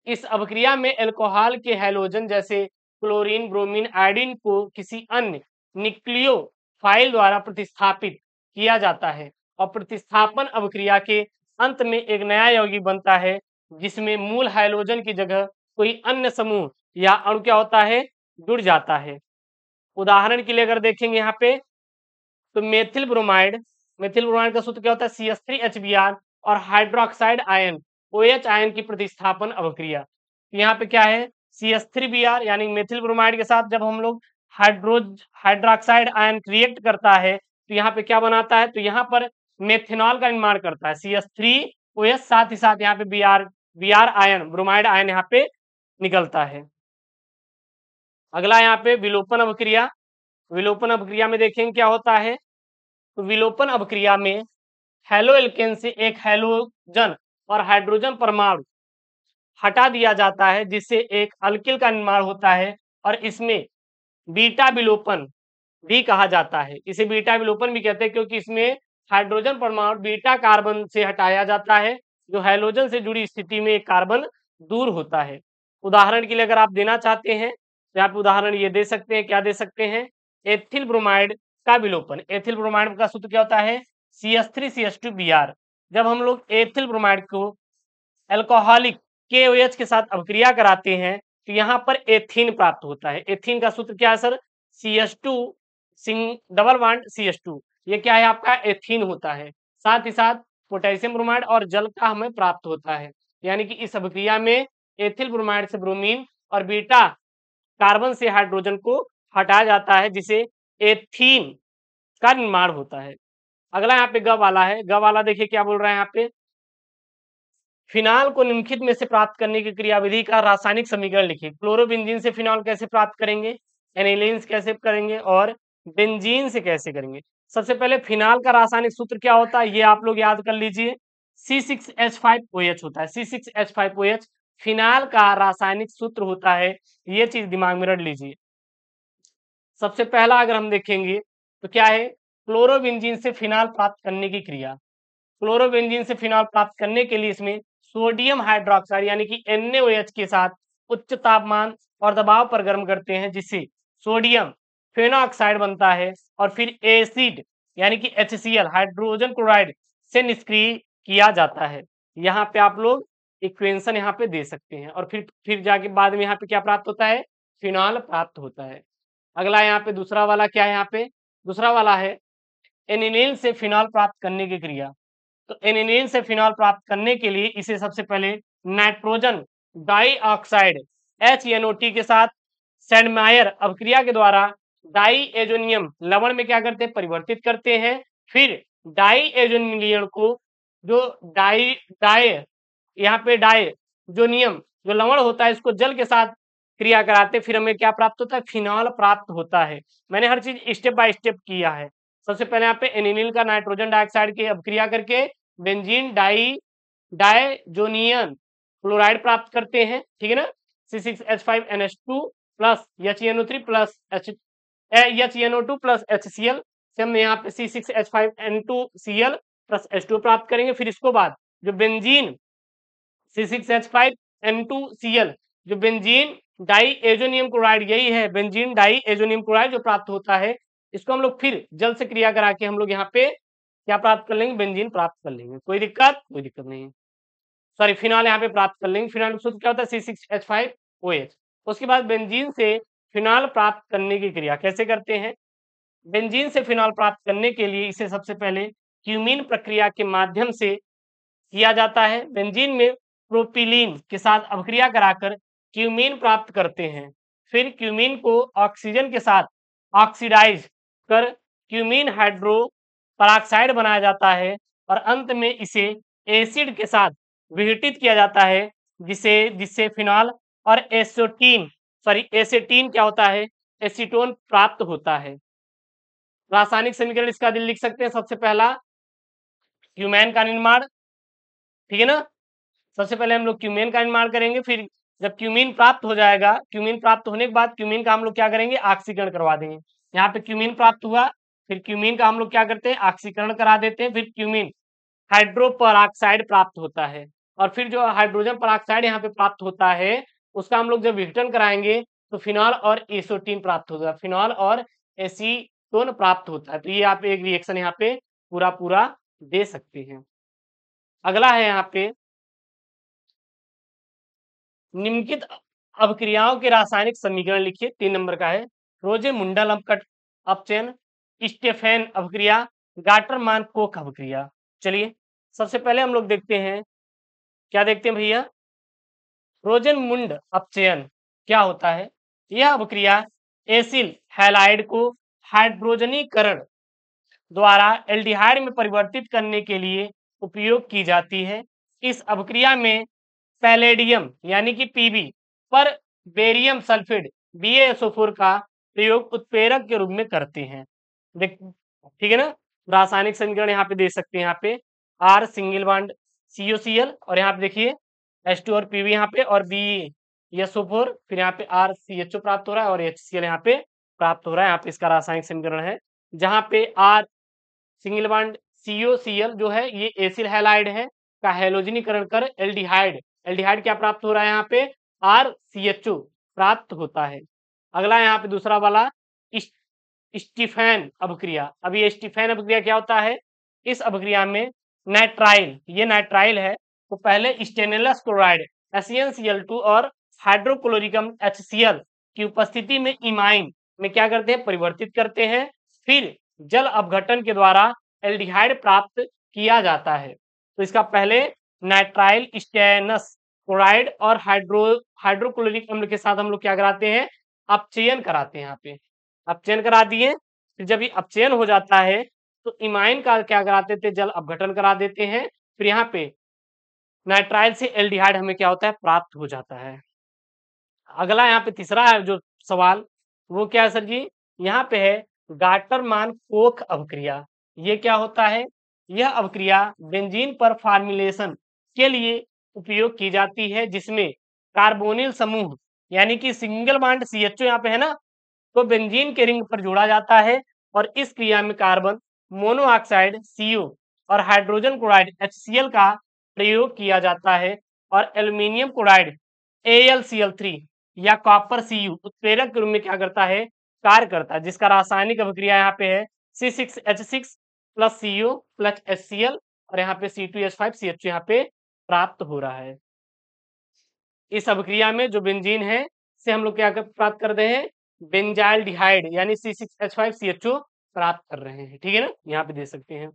A: इस अभिक्रिया में एल्कोहल के हैलोजन जैसे क्लोरीन, ब्रोमीन, आयोडीन को किसी अन्य न्यूक्लियोफाइल द्वारा प्रतिस्थापित किया जाता है और प्रतिस्थापन अभिक्रिया के अंत में एक नया यौगिक बनता है, जिसमें मूल हैलोजन की जगह कोई अन्य समूह या अणु क्या होता है? जुड़ जाता है। उदाहरण के लिए अगर देखेंगे यहाँ पे तो मेथिल ब्रोमाइड का सूत्र क्या होता है? CH3HBr और हाइड्रोक्साइड आयन OH आयन की प्रतिस्थापन अभिक्रिया। यहाँ पे क्या है? CH3Br यानी मेथिल ब्रोमाइड के साथ जब हम लोग हाइड्रोक्साइड आयन रिएक्ट करता है तो यहाँ पे क्या बनाता है? तो यहाँ पर मेथेनॉल का निर्माण करता है CH3OH, साथ ही साथ यहाँ पे Br आयन, ब्रोमाइड आयन यहाँ पे निकलता है। अगला यहाँ पे विलोपन अभिक्रिया। विलोपन अभिक्रिया में देखेंगे क्या होता है? तो विलोपन अभिक्रिया में हैलोएल्केन से एक हैलोजन और हाइड्रोजन परमाणु हटा दिया जाता है, जिससे एक अल्किल का निर्माण होता है और इसमें बीटा विलोपन भी कहा जाता है। इसे बीटा विलोपन भी कहते हैं क्योंकि इसमें हाइड्रोजन परमाणु बीटा कार्बन से हटाया जाता है, जो हैलोजन से जुड़ी स्थिति में एक कार्बन दूर होता है। उदाहरण के लिए अगर आप देना चाहते हैं तो आप उदाहरण ये दे सकते हैं, क्या दे सकते हैं? एथिल ब्रोमाइड का विलोपन। एथिल ब्रोमाइड का सूत्र क्या होता है? CH3CH2Br। जब हम लोग एथिल ब्रोमाइड को अल्कोहलिक KOH के साथ अभिक्रिया कराते हैं तो यहाँ पर एथीन प्राप्त होता है। एथीन का सूत्र क्या है sir? CH2 double bond CH2, ये क्या है? आपका एथीन होता है। साथ ही साथ पोटेशियम ब्रोमाइड और जल का हमें प्राप्त होता है, यानी कि इस अभिक्रिया में एथिल ब्रोमाइड से ब्रोमीन और बीटा कार्बन से हाइड्रोजन को हटाया जाता है, जिसे एथीन का निर्माण होता है। अगला यहाँ पे ग वाला है, ग वाला देखिए क्या बोल रहा है यहाँ पे, फिनाल को निम्नलिखित में से प्राप्त करने की क्रियाविधि का रासायनिक समीकरण लिखिए। क्लोरोबेंजीन से फिनॉल कैसे प्राप्त करेंगे, एनिलीन से कैसे करेंगे और बेंजीन से कैसे करेंगे। सबसे पहले फिनाल का रासायनिक सूत्र क्या होता है ये आप लोग याद कर लीजिए, C6H5OH होता है। C6H5OH फिनाल का रासायनिक सूत्र होता है, ये चीज दिमाग में रख लीजिए। सबसे पहला अगर हम देखेंगे तो क्या है, क्लोरोबेंजीन से फिनाल प्राप्त करने की क्रिया। क्लोरोबेंजीन से फिनॉल प्राप्त करने के लिए इसमें सोडियम हाइड्रोक्साइड यानी कि NaOH के साथ उच्च तापमान और दबाव पर गर्म करते हैं, जिससे सोडियम फेनोऑक्साइड बनता है और फिर एसिड यानी कि HCl हाइड्रोजन क्लोराइड से निष्क्रिय किया जाता है। यहाँ पे आप लोग इक्वेशन यहाँ पे दे सकते हैं और फिर जाके बाद में यहाँ पे क्या प्राप्त होता है, फिनॉल प्राप्त होता है। अगला यहाँ पे दूसरा वाला क्या है, यहाँ पे दूसरा वाला है एनिलीन से फिनॉल प्राप्त करने की क्रिया। तो एनिलीन से फिनॉल प्राप्त करने के लिए इसे सबसे पहले नाइट्रोजन डाइऑक्साइड HNO3 के साथ सेडमायर अभिक्रिया के द्वारा डाइएजोनियम लवण में क्या करते हैं, परिवर्तित करते हैं। फिर डाइएजोनियम को जो डाई डाई यहाँ पे डाइजोनियम जो लवण होता है इसको जल के साथ क्रिया कराते, फिर हमें क्या प्राप्त होता है, फिनॉल प्राप्त होता है। मैंने हर चीज स्टेप बाय स्टेप किया है। सबसे पहले यहाँ पे एनिलीन का नाइट्रोजन डाइऑक्साइड की अभिक्रिया करके बेंजीन डाइजोनियम क्लोराइड प्राप्त करते हैं, ठीक है ना। C6H5NH2 plus HNO3 plus HNO2 plus HCl से हम यहाँ पे C6H5N2Cl प्लस H2 प्राप्त करेंगे। फिर इसको बाद जो बेंजीन C6H5N2Cl जो बेंजीन डाइएजोनियम क्लोराइड, यही है बेंजीन डाइएजोनियम क्लोराइड जो प्राप्त होता है, इसको हम लोग फिर जल से क्रिया करा के हम लोग यहाँ पे क्या प्राप्त कर लेंगे, बेंजीन प्राप्त कर लेंगे। कोई दिक्कत नहीं है। सॉरी, फिनॉल यहाँ पे प्राप्त कर लेंगे। फिनॉल सूत्र क्या होता है, C6H5OH। उसके बाद बेंजीन से फिनॉल प्राप्त करने की क्रिया कैसे करते हैं, बेंजीन से फिनॉल प्राप्त करने के लिए इसे सबसे पहले क्यूमीन प्रक्रिया के माध्यम से किया जाता है। बेंजीन में प्रोपिलीन के साथ अभिक्रिया कराकर क्यूमीन प्राप्त करते हैं। फिर क्यूमीन को ऑक्सीजन के साथ ऑक्सीडाइज कर क्यूमीन हाइड्रो पराक्साइड बनाया जाता है और अंत में इसे एसिड के साथ विघटित किया जाता है, जिससे फिनॉल और एसेटीन क्या होता है, एसीटोन प्राप्त होता है। रासायनिक समीकरण इसका लिख सकते हैं। सबसे पहला क्यूमेन का निर्माण, ठीक है ना। सबसे पहले हम लोग क्यूमेन का निर्माण करेंगे, फिर जब क्यूमीन प्राप्त हो जाएगा, क्यूमीन प्राप्त होने के बाद क्यूमीन का हम लोग क्या करेंगे, ऑक्सीकरण करवा देंगे। यहाँ पे क्यूमीन प्राप्त हुआ, फिर क्यूमीन का हम लोग क्या करते हैं, ऑक्सीकरण करा देते हैं। फिर क्यूमीन हाइड्रोपरऑक्साइड प्राप्त होता है और फिर जो हाइड्रोजन परऑक्साइड यहाँ पे प्राप्त होता है उसका हम लोग जब विघटन कराएंगे तो फिनॉल और एसीटोन प्राप्त होगा, फिनॉल और एसीटोन प्राप्त होता है। तो ये आप एक रिएक्शन यहाँ पे पूरा दे सकते हैं। अगला है यहाँ पे निम्नलिखित अभिक्रियाओं के रासायनिक समीकरण लिखिए। 3 नंबर का है, रोजे-मुंडल अपचयन, स्टेफेन अभिक्रिया, गाटर-मान कोख अभिक्रिया। चलिए सबसे पहले हम लोग देखते हैं, क्या देखते हैं भैया, रोजेनमुंड अपचयन क्या होता है। यह अभिक्रिया एसिल हैलाइड को हाइड्रोजनीकरण द्वारा एल्डिहाइड में परिवर्तित करने के लिए उपयोग की जाती है। इस अभिक्रिया में पैलेडियम यानी कि Pb पर बेरियम सल्फेट BaSO4 का प्रयोग उत्प्रेरक के रूप में करते हैं। देख, ठीक है ना। रासायनिक समीकरण यहाँ पे दे सकते हैं, यहाँ पे R सिंगल बॉन्ड COCl और यहाँ पे देखिए H2 और Pb यहाँ पे और BaSO4, फिर यहाँ पे RCHO प्राप्त हो रहा है और HCl यहाँ पे प्राप्त हो रहा है। यहाँ पे इसका रासायनिक समीकरण है, जहाँ पे R सिंगल बॉन्ड COCl जो है ये एसिल हैलाइड है का हैलोजनीकरण कर एल्डिहाइड क्या प्राप्त हो रहा है, यहाँ पे RCHO प्राप्त होता है। अगला यहाँ पे दूसरा वाला स्टीफेन अभिक्रिया। अब ये स्टीफेन अभिक्रिया क्या होता है, इस अभिक्रिया में नाइट्राइल, ये नाइट्राइल है, तो पहले स्टेनलेस क्लोराइड SeNCl2 और हाइड्रोक्लोरिकम HCl की उपस्थिति में इमाइन में क्या करते हैं, परिवर्तित करते हैं। फिर जल अपघटन के द्वारा एल्डिहाइड प्राप्त किया जाता है। तो इसका पहले नाइट्राइल स्टेनस क्लोराइड और हाइड्रोक्लोरिक अम्ल के साथ हम लोग क्या कराते हैं, अपचयन कराते हैं। यहाँ पे अपचयन करा दिए, फिर जब ये अपचयन हो जाता है तो इमाइन का क्या कराते थे, जल अपघटन करा देते हैं। फिर यहाँ पे नाइट्राइल से एल्डिहाइड हमें क्या होता है, प्राप्त हो जाता है। अगला यहाँ पे तीसरा है जो सवाल, वो क्या है सर जी, यहाँ पे है गाटरमान कोख अभिक्रिया। ये क्या होता है, यह अभिक्रिया बेंजीन पर फॉर्मुलेशन के लिए उपयोग की जाती है, जिसमें कार्बोनिल समूह यानी कि सिंगल बॉन्ड CHO यहाँ पे है ना, तो बेंजीन के रिंग पर जोड़ा जाता है और इस क्रिया में कार्बन मोनोऑक्साइड CO और हाइड्रोजन क्लोराइड HCl का प्रयोग किया जाता है और एल्यूमिनियम क्लोराइड AlCl3 या कॉपर Cu उत्प्रेरक के रूप में क्या करता है, कार्य करता है, जिसका रासायनिक अभिक्रिया यहाँ पे है C6H6 plus CO plus HCl और यहाँ पे C2H5CH यहाँ पे प्राप्त हो रहा है। इस अभिक्रिया में जो बेंजीन है से हम लोग क्या प्राप्त कर रहे हैं, बेंजाइल डिहाइड यानी C6H5CHO प्राप्त कर रहे हैं। ठीक है ना, यहाँ पे दे सकते हैं।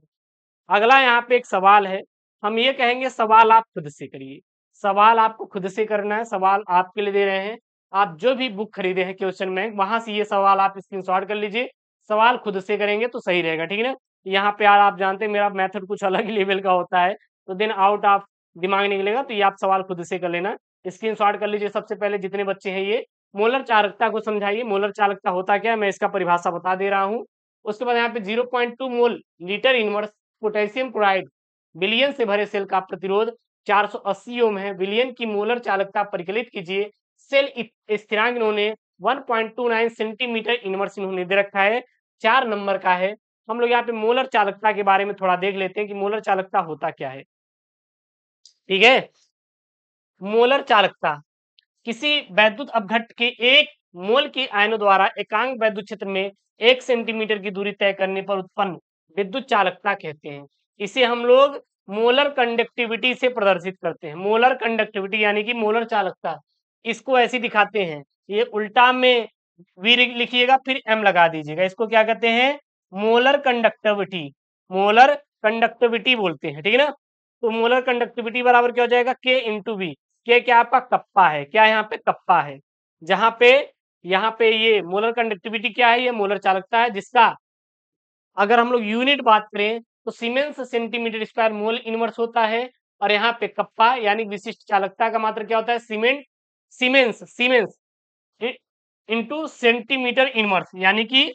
A: अगला यहाँ पे एक सवाल है, हम ये कहेंगे सवाल आप खुद से करिए। सवाल आपको खुद से करना है, सवाल आपके लिए दे रहे हैं। आप जो भी बुक खरीदे हैं क्वेश्चन बैंक, वहां से ये सवाल आप स्क्रीनशॉट कर लीजिए। सवाल खुद से करेंगे तो सही रहेगा, ठीक है ना। यहाँ पे यार आप जानते हैं मेरा मेथड कुछ अलग ही लेवल का होता है, तो दिन आउट ऑफ दिमाग निकलेगा, तो ये आप सवाल खुद से कर लेना, स्क्रीनशॉट कर लीजिए। सबसे पहले जितने बच्चे हैं ये मोलर चालकता को समझाइए। मोलर चालकता होता क्या है, मैं इसका परिभाषा बता दे रहा हूँ। उसके बाद यहाँ पे 0.2 mole litre inverse potassium chloride विलयन से भरे सेल का प्रतिरोध 480 ओम है। विलयन की मोलर चालकता परिकलित कीजिए। सेल स्थिरांक इन्होंने 1.29 सेंटीमीटर इनवर्स इन्होंने दे रखा है, 4 नंबर का है। हम लोग यहाँ पे मोलर चालकता के बारे में थोड़ा देख लेते हैं कि मोलर चालकता होता क्या है। ठीक है, मोलर चालकता किसी वैद्युत अपघट्ट के 1 मोल के आयनों द्वारा एकांक वैद्युत क्षेत्र में 1 सेंटीमीटर की दूरी तय करने पर उत्पन्न विद्युत चालकता कहते हैं। इसे हम लोग मोलर कंडक्टिविटी से प्रदर्शित करते हैं। मोलर कंडक्टिविटी यानी कि मोलर चालकता, इसको ऐसे दिखाते हैं, ये उल्टा में V लिखिएगा फिर M लगा दीजिएगा। इसको क्या कहते हैं, मोलर कंडक्टिविटी। मोलर कंडक्टिविटी बोलते हैं, ठीक है ना। तो मोलर कंडक्टिविटी बराबर क्या हो जाएगा, K इंटू V। के क्या आपका कप्पा है, क्या यहाँ पे कप्पा है, जहां पे यहाँ पे ये मोलर कंडक्टिविटी क्या है, ये मोलर चालकता है, जिसका अगर हम लोग यूनिट बात करें तो siemens centimetre square mole inverse होता है। और यहाँ पे कप्पा यानी विशिष्ट चालकता का मात्रा क्या होता है, siemens siemens into centimetre inverse, यानी कि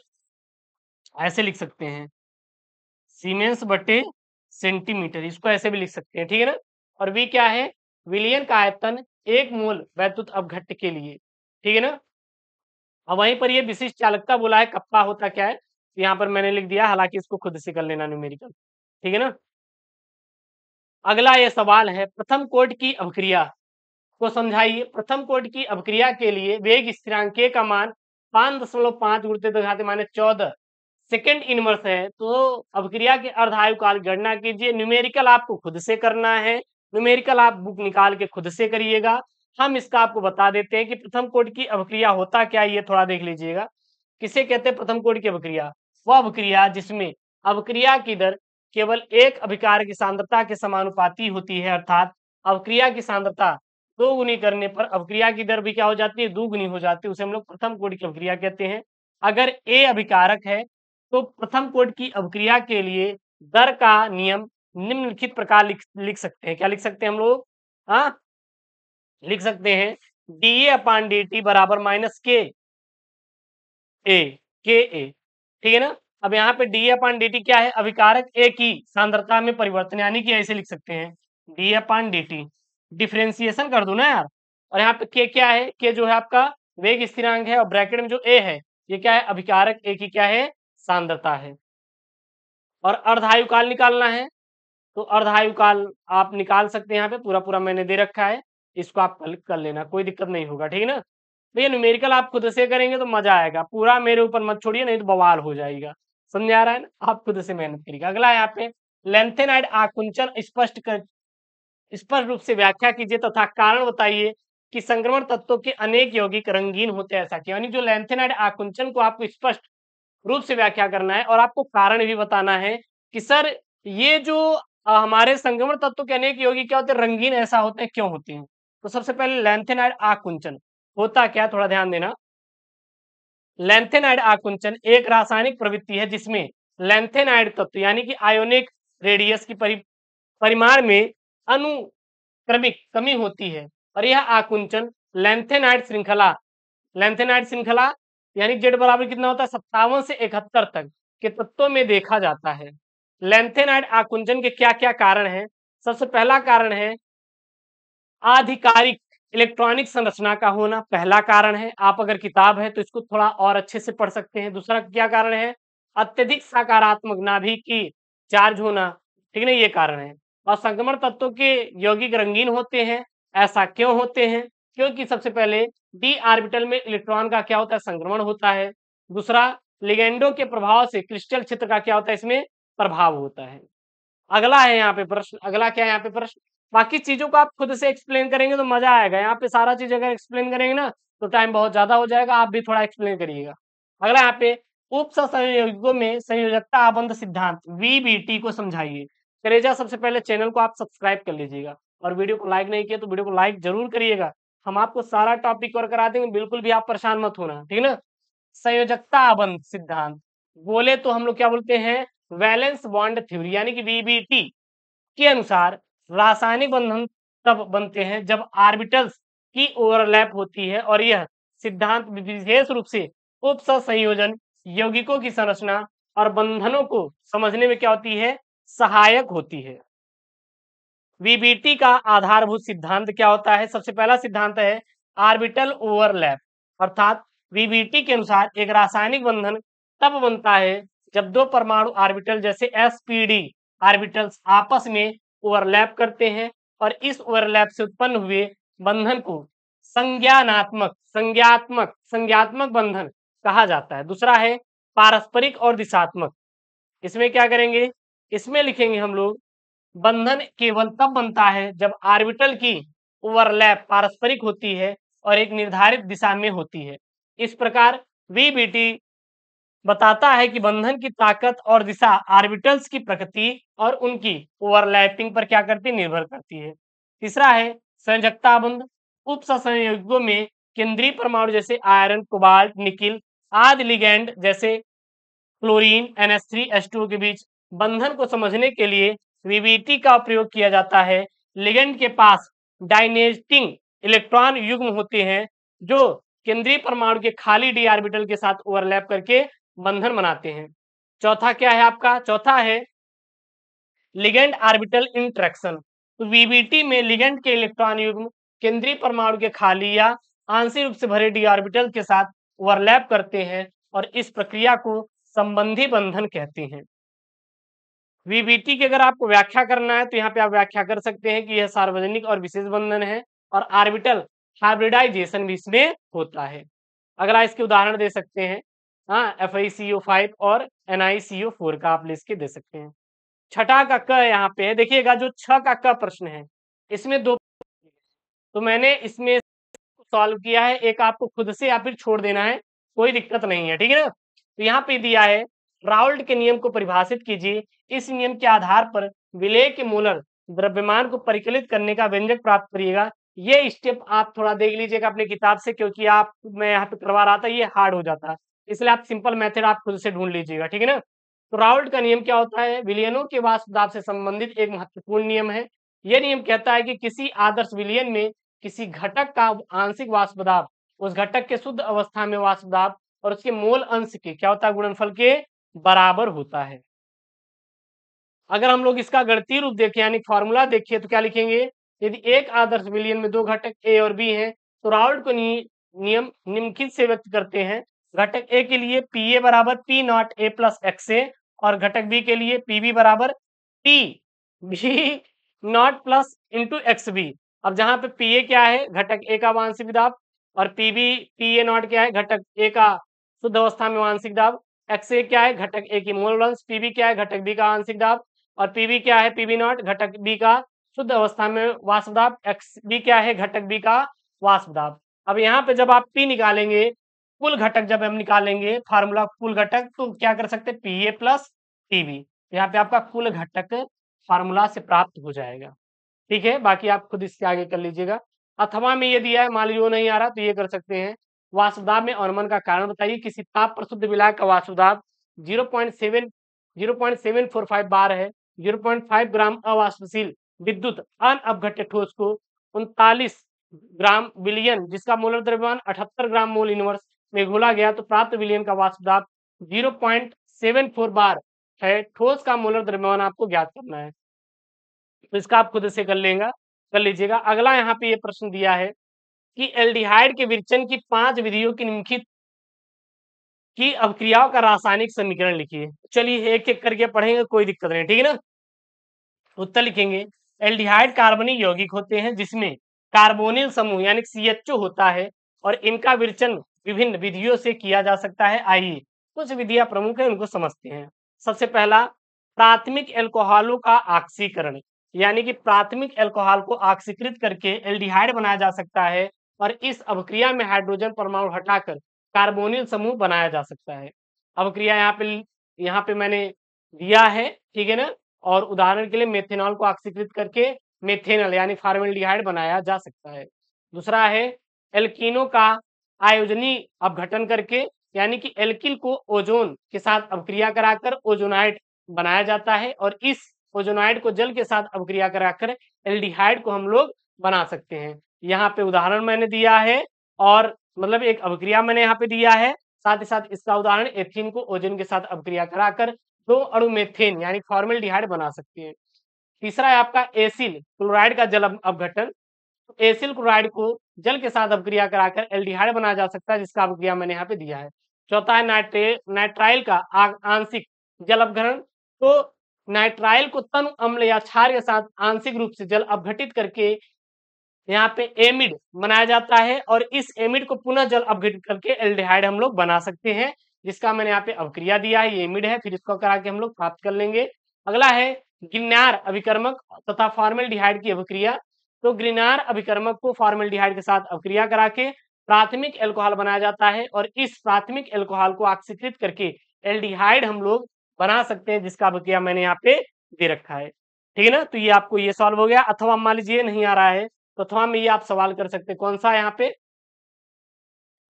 A: ऐसे लिख सकते हैं सीमेंस बटे सेंटीमीटर, इसको ऐसे भी लिख सकते हैं, ठीक है ना। और वी क्या है, विलयन का आयतन 1 मोल वैद्युत अपघट्ट के लिए, ठीक है ना। अब वहीं पर ये विशिष्ट चालकता बोला है, कप्पा होता क्या है, तो यहाँ पर मैंने लिख दिया, हालांकि इसको खुद से कर लेना न्यूमेरिकल, ठीक है ना। अगला ये सवाल है, प्रथम कोटि की अभिक्रिया को समझाइए। प्रथम कोटि की अभिक्रिया के लिए वेग स्थिरांक K का मान 5.5 गुणित 10⁻14 सेकेंड इनवर्स है। तो अभिक्रिया के अर्धायु काल गणना कीजिए। न्यूमेरिकल आपको खुद से करना है, न्यूमेरिकल आप बुक निकाल के खुद से करिएगा। हम इसका आपको बता देते हैं कि प्रथम कोटि की अभिक्रिया होता क्या है, ये थोड़ा देख लीजिएगा। किसे कहते हैं प्रथम कोटि की अभिक्रिया, वह अभिक्रिया जिसमें अभिक्रिया की दर केवल एक अभिकार की सांद्रता के समानुपाती होती है, अर्थात अभिक्रिया की सांद्रता 2 गुनी करने पर अभिक्रिया की दर भी क्या हो जाती है, 2 गुनी हो जाती है, उसे हम लोग प्रथम कोटि की अभिक्रिया कहते हैं। अगर A अभिकारक है तो प्रथम कोटि की अभिक्रिया के लिए दर का नियम निम्नलिखित प्रकार लिख सकते हैं। क्या लिख सकते हैं हम लोग, हाँ लिख सकते हैं, dA/dt बराबर -K A, ठीक है ना। अब यहाँ पे dA/dt क्या है, अभिकारक A की सांद्रता में परिवर्तन, यानी कि ऐसे लिख सकते हैं dA/dt, डिफरेंशिएशन कर दो ना यार। और यहाँ पे K क्या है, K जो है आपका वेग स्थिरांक है, और ब्रैकेट में जो A है ये क्या है, अभिकारक A की क्या है, सांद्रता है। और अर्धायु काल निकालना है, तो अर्धायु काल आप निकाल सकते हैं, यहाँ पे पूरा पूरा मैंने दे रखा है, इसको आप कर लेना, कोई दिक्कत नहीं होगा, ठीक है ना। भैया न्यूमेरिकल आप खुद से करेंगे तो मजा आएगा, पूरा मेरे ऊपर मत छोड़िए, नहीं तो बवाल हो जाएगा। समझ आ रहा है ना, आप खुद से मेहनत करिएगा। अगला यहाँ पे लेंथेनाइड आकुंचन स्पष्ट रूप से व्याख्या कीजिए तथा कारण बताइए कि संक्रमण तत्वों के अनेक यौगिक रंगीन होते हैं, ऐसा क्यों। यानी जो लेंथेनाइड आकुंचन को आपको स्पष्ट रूप से व्याख्या करना है और आपको कारण भी बताना है कि सर ये जो हमारे संक्रमण तत्व के अनेक यौगिक क्या होते हैं, रंगीन ऐसा होते हैं, क्यों होते हैं। तो सबसे पहले लेंथेनाइड आकुंचन होता क्या, थोड़ा ध्यान देना। लैंथेनाइड आकुंचन एक रासायनिक प्रवृत्ति है जिसमें लैंथेनाइड तत्व यानी कि आयोनिक रेडियस की परिमाण में अनुक्रमिक कमी होती है और यह आकुंचन लैंथेनाइड श्रृंखला यानी जेड बराबर कितना होता है 57 से 71 तक के तत्वों में देखा जाता है। लैंथेनाइड आकुंचन के क्या क्या कारण हैं? सबसे पहला कारण है आधिकारिक इलेक्ट्रॉनिक संरचना का होना, पहला कारण है। आप अगर किताब है तो इसको थोड़ा और अच्छे से पढ़ सकते हैं। दूसरा क्या कारण है? अत्यधिक सकारात्मक नाभिकीय चार्ज होना, ठीक है ना, ये कारण है। और संक्रमण तत्वों के यौगिक रंगीन होते हैं। ऐसा क्यों होते हैं? क्योंकि सबसे पहले डी ऑर्बिटल में इलेक्ट्रॉन का क्या होता है? संक्रमण होता है। दूसरा, लिगेंडो के प्रभाव से क्रिस्टल क्षेत्र का क्या होता है? इसमें प्रभाव होता है। अगला है यहाँ पे प्रश्न, अगला क्या है यहाँ पे प्रश्न? बाकी चीजों को आप खुद से एक्सप्लेन करेंगे तो मजा आएगा। यहाँ पे सारा चीज अगर एक्सप्लेन करेंगे ना तो टाइम बहुत ज्यादा हो जाएगा, आप भी थोड़ा एक्सप्लेन करिएगा। अगला यहाँ पे उप सहसंयोजकों में संयोजकता आबंध सिद्धांत वीबीटी को समझाइए। करेजा, सबसे पहले चैनल को आप सब्सक्राइब कर लीजिएगा और वीडियो को लाइक नहीं किया तो वीडियो को लाइक जरूर करिएगा। हम आपको सारा टॉपिक कवर करा देंगे, बिल्कुल भी आप परेशान मत होना, ठीक है ना। संयोजकता आबंध सिद्धांत बोले तो हम लोग क्या बोलते हैं? वैलेंस बॉन्ड थ्योरी यानी कि वीबीटी के अनुसार रासायनिक बंधन तब बनते हैं जब ऑर्बिटल्स की ओवरलैप होती है और यह सिद्धांत विशेष रूप से उप संयोजन यौगिकों की संरचना और बंधनों को समझने में क्या होती है? सहायक होती है। वीबीटी का आधारभूत सिद्धांत क्या होता है? सबसे पहला सिद्धांत है ऑर्बिटल ओवरलैप, अर्थात वीबीटी के अनुसार एक रासायनिक बंधन तब बनता है जब दो परमाणु ऑर्बिटल जैसे एसपीडी ऑर्बिटल्स आपस में ओवरलैप करते हैं और इस ओवरलैप से उत्पन्न हुए बंधन को संज्ञात्मक बंधन कहा जाता है। दूसरा है पारस्परिक और दिशात्मक। इसमें क्या करेंगे? इसमें लिखेंगे हम लोग बंधन केवल तब बनता है जब ऑर्बिटल की ओवरलैप पारस्परिक होती है और एक निर्धारित दिशा में होती है। इस प्रकार वीबीटी बताता है कि बंधन की ताकत और दिशा ऑर्बिटल्स की प्रकृति और उनकी ओवरलैपिंग पर क्या करती है? निर्भर करती है। तीसरा है संयोजकता बंध। उप सहसंयोजकों में केंद्रीय परमाणु जैसे आयरन, कोबाल्ट, निकिल आदि लिगैंड जैसे क्लोरीन, NH3, H2O के बीच बंधन को समझने के लिए वीबीटी का प्रयोग किया जाता है। लिगेंड के पास डायनेस्टिंग इलेक्ट्रॉन युग्म होते हैं जो केंद्रीय परमाणु के खाली डी ऑर्बिटल के साथ ओवरलैप करके बंधन बनाते हैं। चौथा क्या है आपका? चौथा है लिगेंड ऑर्बिटल इंटरेक्शन। तो वीबीटी में लिगेंड के इलेक्ट्रॉन युग्म केंद्रीय परमाणु के खाली या आंशिक रूप से भरे डी ऑर्बिटल के साथ ओवरलैप करते हैं और इस प्रक्रिया को संबंधी बंधन कहते हैं। वीबीटी की अगर आपको व्याख्या करना है तो यहाँ पे आप व्याख्या कर सकते हैं कि यह सार्वजनिक और विशेष बंधन है और ऑर्बिटल हाइब्रिडाइजेशन भी इसमें होता है। अगला इसके उदाहरण दे सकते हैं, हाँ, FeCO5 और NiCO4 का आप लिख के दे सकते हैं। छठा का क यहाँ पे है, देखिएगा जो 6 का क प्रश्न है इसमें दो, तो मैंने इसमें सॉल्व किया है, एक आपको खुद से या फिर छोड़ देना है, कोई दिक्कत नहीं है, ठीक है ना। तो यहाँ पे दिया है राउल्ट के नियम को परिभाषित कीजिए। इस नियम के आधार पर विलेय के मोलर द्रव्यमान को परिकलित करने का व्यंजक प्राप्त करिएगा। ये स्टेप आप थोड़ा देख लीजिएगा अपने किताब से, क्योंकि आप मैं यहाँ पे करवा रहा था, ये हार्ड हो जाता है, इसलिए आप सिंपल मेथड आप खुद से ढूंढ लीजिएगा, ठीक है ना। तो राउल्ट का नियम क्या होता है? विलयनों के वाष्प दाब से संबंधित एक महत्वपूर्ण नियम है। यह नियम कहता है कि किसी आदर्श विलयन में किसी घटक का आंशिक वाष्प दाब उस घटक के शुद्ध अवस्था में वाष्प दाब और उसके मोल अंश के क्या होता है? गुणनफल के बराबर होता है। अगर हम लोग इसका गणितीय रूप देखें यानी फॉर्मूला देखिए तो क्या लिखेंगे? यदि एक आदर्श विलयन में दो घटक ए और बी हैं तो राउल्ट को नियम निम्नलिखित से व्यक्त करते हैं। घटक ए के लिए पी ए बराबर P not A plus X A और घटक बी के लिए पी बी बराबर P B not plus into X B. अब जहां पे पी ए क्या है? घटक ए का वांशिक दाब, और पी ए नॉट क्या है? घटक ए का शुद्ध अवस्था में वांशिक दाब। एक्स ए क्या है? घटक ए की मोल अंश। पीबी क्या है? घटक बी का आंशिक दाब। और पीबी क्या है? पीबी नॉट घटक बी का शुद्ध अवस्था में वाष्प दाब। एक्स बी क्या है? घटक बी का वाष्प दाब। अब यहाँ पे जब आप पी निकालेंगे, कुल घटक जब हम निकालेंगे फार्मूला कुल घटक, तो क्या कर सकते हैं? P A plus P B. यहाँ पे आपका कुल घटक फार्मूला से प्राप्त हो जाएगा, ठीक है। बाकी आप खुद इससे आगे कर लीजिएगा। अथवा में ये दिया है, मान लीजिए वो नहीं आ रहा तो ये कर सकते हैं वाष्पदाब में अवनमन का कारण बताइए। किसी ताप प्रशुद्ध विलायक का वाष्पदाब 0.745 बार है। 0.5 ग्राम अवाष्पशील विद्युत अनअपघट्य ठोस को 39 ग्राम विलयन जिसका मोलर द्रव्यमान 78 ग्राम मोल इनवर्स में घोला गया तो प्राप्त विलयन का वाष्पदाब 0.74 बार है। ठोस का मोलर द्रव्यमान आपको ज्ञात करना है, तो इसका आप खुद से कर लीजिएगा। अगला यहाँ पे ये प्रश्न दिया है कि एल्डिहाइड के विरचन की 5 विधियों की निम्नलिखित की अभिक्रियाओं का रासायनिक समीकरण लिखिए। चलिए एक एक करके पढ़ेंगे, कोई दिक्कत नहीं, ठीक है ना। उत्तर लिखेंगे। एल्डिहाइड कार्बनिक यौगिक होते हैं जिसमें कार्बोनिल समूह यानी CHO होता है और इनका विरचन विभिन्न विधियों से किया जा सकता है। आइए कुछ विधियां प्रमुख है उनको समझते हैं। सबसे पहला, प्राथमिक एल्कोहलों का ऑक्सीकरण, यानी कि प्राथमिक एल्कोहल को ऑक्सीकृत करके एल्डिहाइड बनाया जा सकता है और इस अभिक्रिया में हाइड्रोजन परमाणु हटाकर कार्बोनिल समूह बनाया जा सकता है। अभिक्रिया यहाँ पे मैंने दिया है, ठीक है ना। और उदाहरण के लिए मेथेनॉल को ऑक्सीकृत करके मेथेनॉल यानी फॉर्मेल्डिहाइड बनाया जा सकता है। दूसरा है एल्कीनों का आयोजनी अपघटन करके, यानी कि एल्किल को ओजोन के साथ अभिक्रिया कराकर ओजोनाइड बनाया जाता है और इस ओजोनाइड को जल के साथ अभिक्रिया कराकर एल्डिहाइड को हम लोग बना सकते हैं। यहाँ पे उदाहरण मैंने दिया है और मतलब एक अभिक्रिया मैंने यहाँ पे दिया है, साथ ही साथ इसका उदाहरण एथीन को ओजोन के साथ अभिक्रिया कराकर 2 अणु मेथेन यानी फॉर्मेल्डिहाइड बना सकते हैं। तीसरा है आपका एसिल क्लोराइड का जल अपघटन। एसिल क्लोराइड को जल के साथ अभिक्रिया कराकर एल्डिहाइड बनाया जा सकता है, जिसका अभिक्रिया मैंने यहाँ पे दिया है। चौथा है नाइट्राइल का आंशिक जल अपघटन। तो नाइट्राइल को तनु अम्ल या क्षार के साथ आंशिक रूप से जल अपघटित करके यहाँ पे एमिड बनाया जाता है और इस एमिड को पुनः जल अपघटित करके एल्डिहाइड हम लोग बना सकते हैं, जिसका मैंने यहाँ पे अभिक्रिया दिया है, ये एमिड है, फिर इसको करा के हम लोग प्राप्त कर लेंगे। अगला है गिरनार अभिकर्मक तथा फॉर्मेल्डिहाइड की अभिक्रिया। तो गिरनार अभिकर्मक को फॉर्मेल्डिहाइड के साथ अभिक्रिया करा के प्राथमिक एल्कोहल बनाया जाता है और इस प्राथमिक एल्कोहल को ऑक्सीकृत करके एल्डिहाइड हम लोग बना सकते हैं, जिसका अभिक्रिया मैंने यहाँ पे दे रखा है, ठीक है ना। तो ये आपको ये सॉल्व हो गया। अथवा मान लीजिए नहीं आ रहा है तो अथवा में ये आप सवाल कर सकते हैं, कौन सा यहाँ पे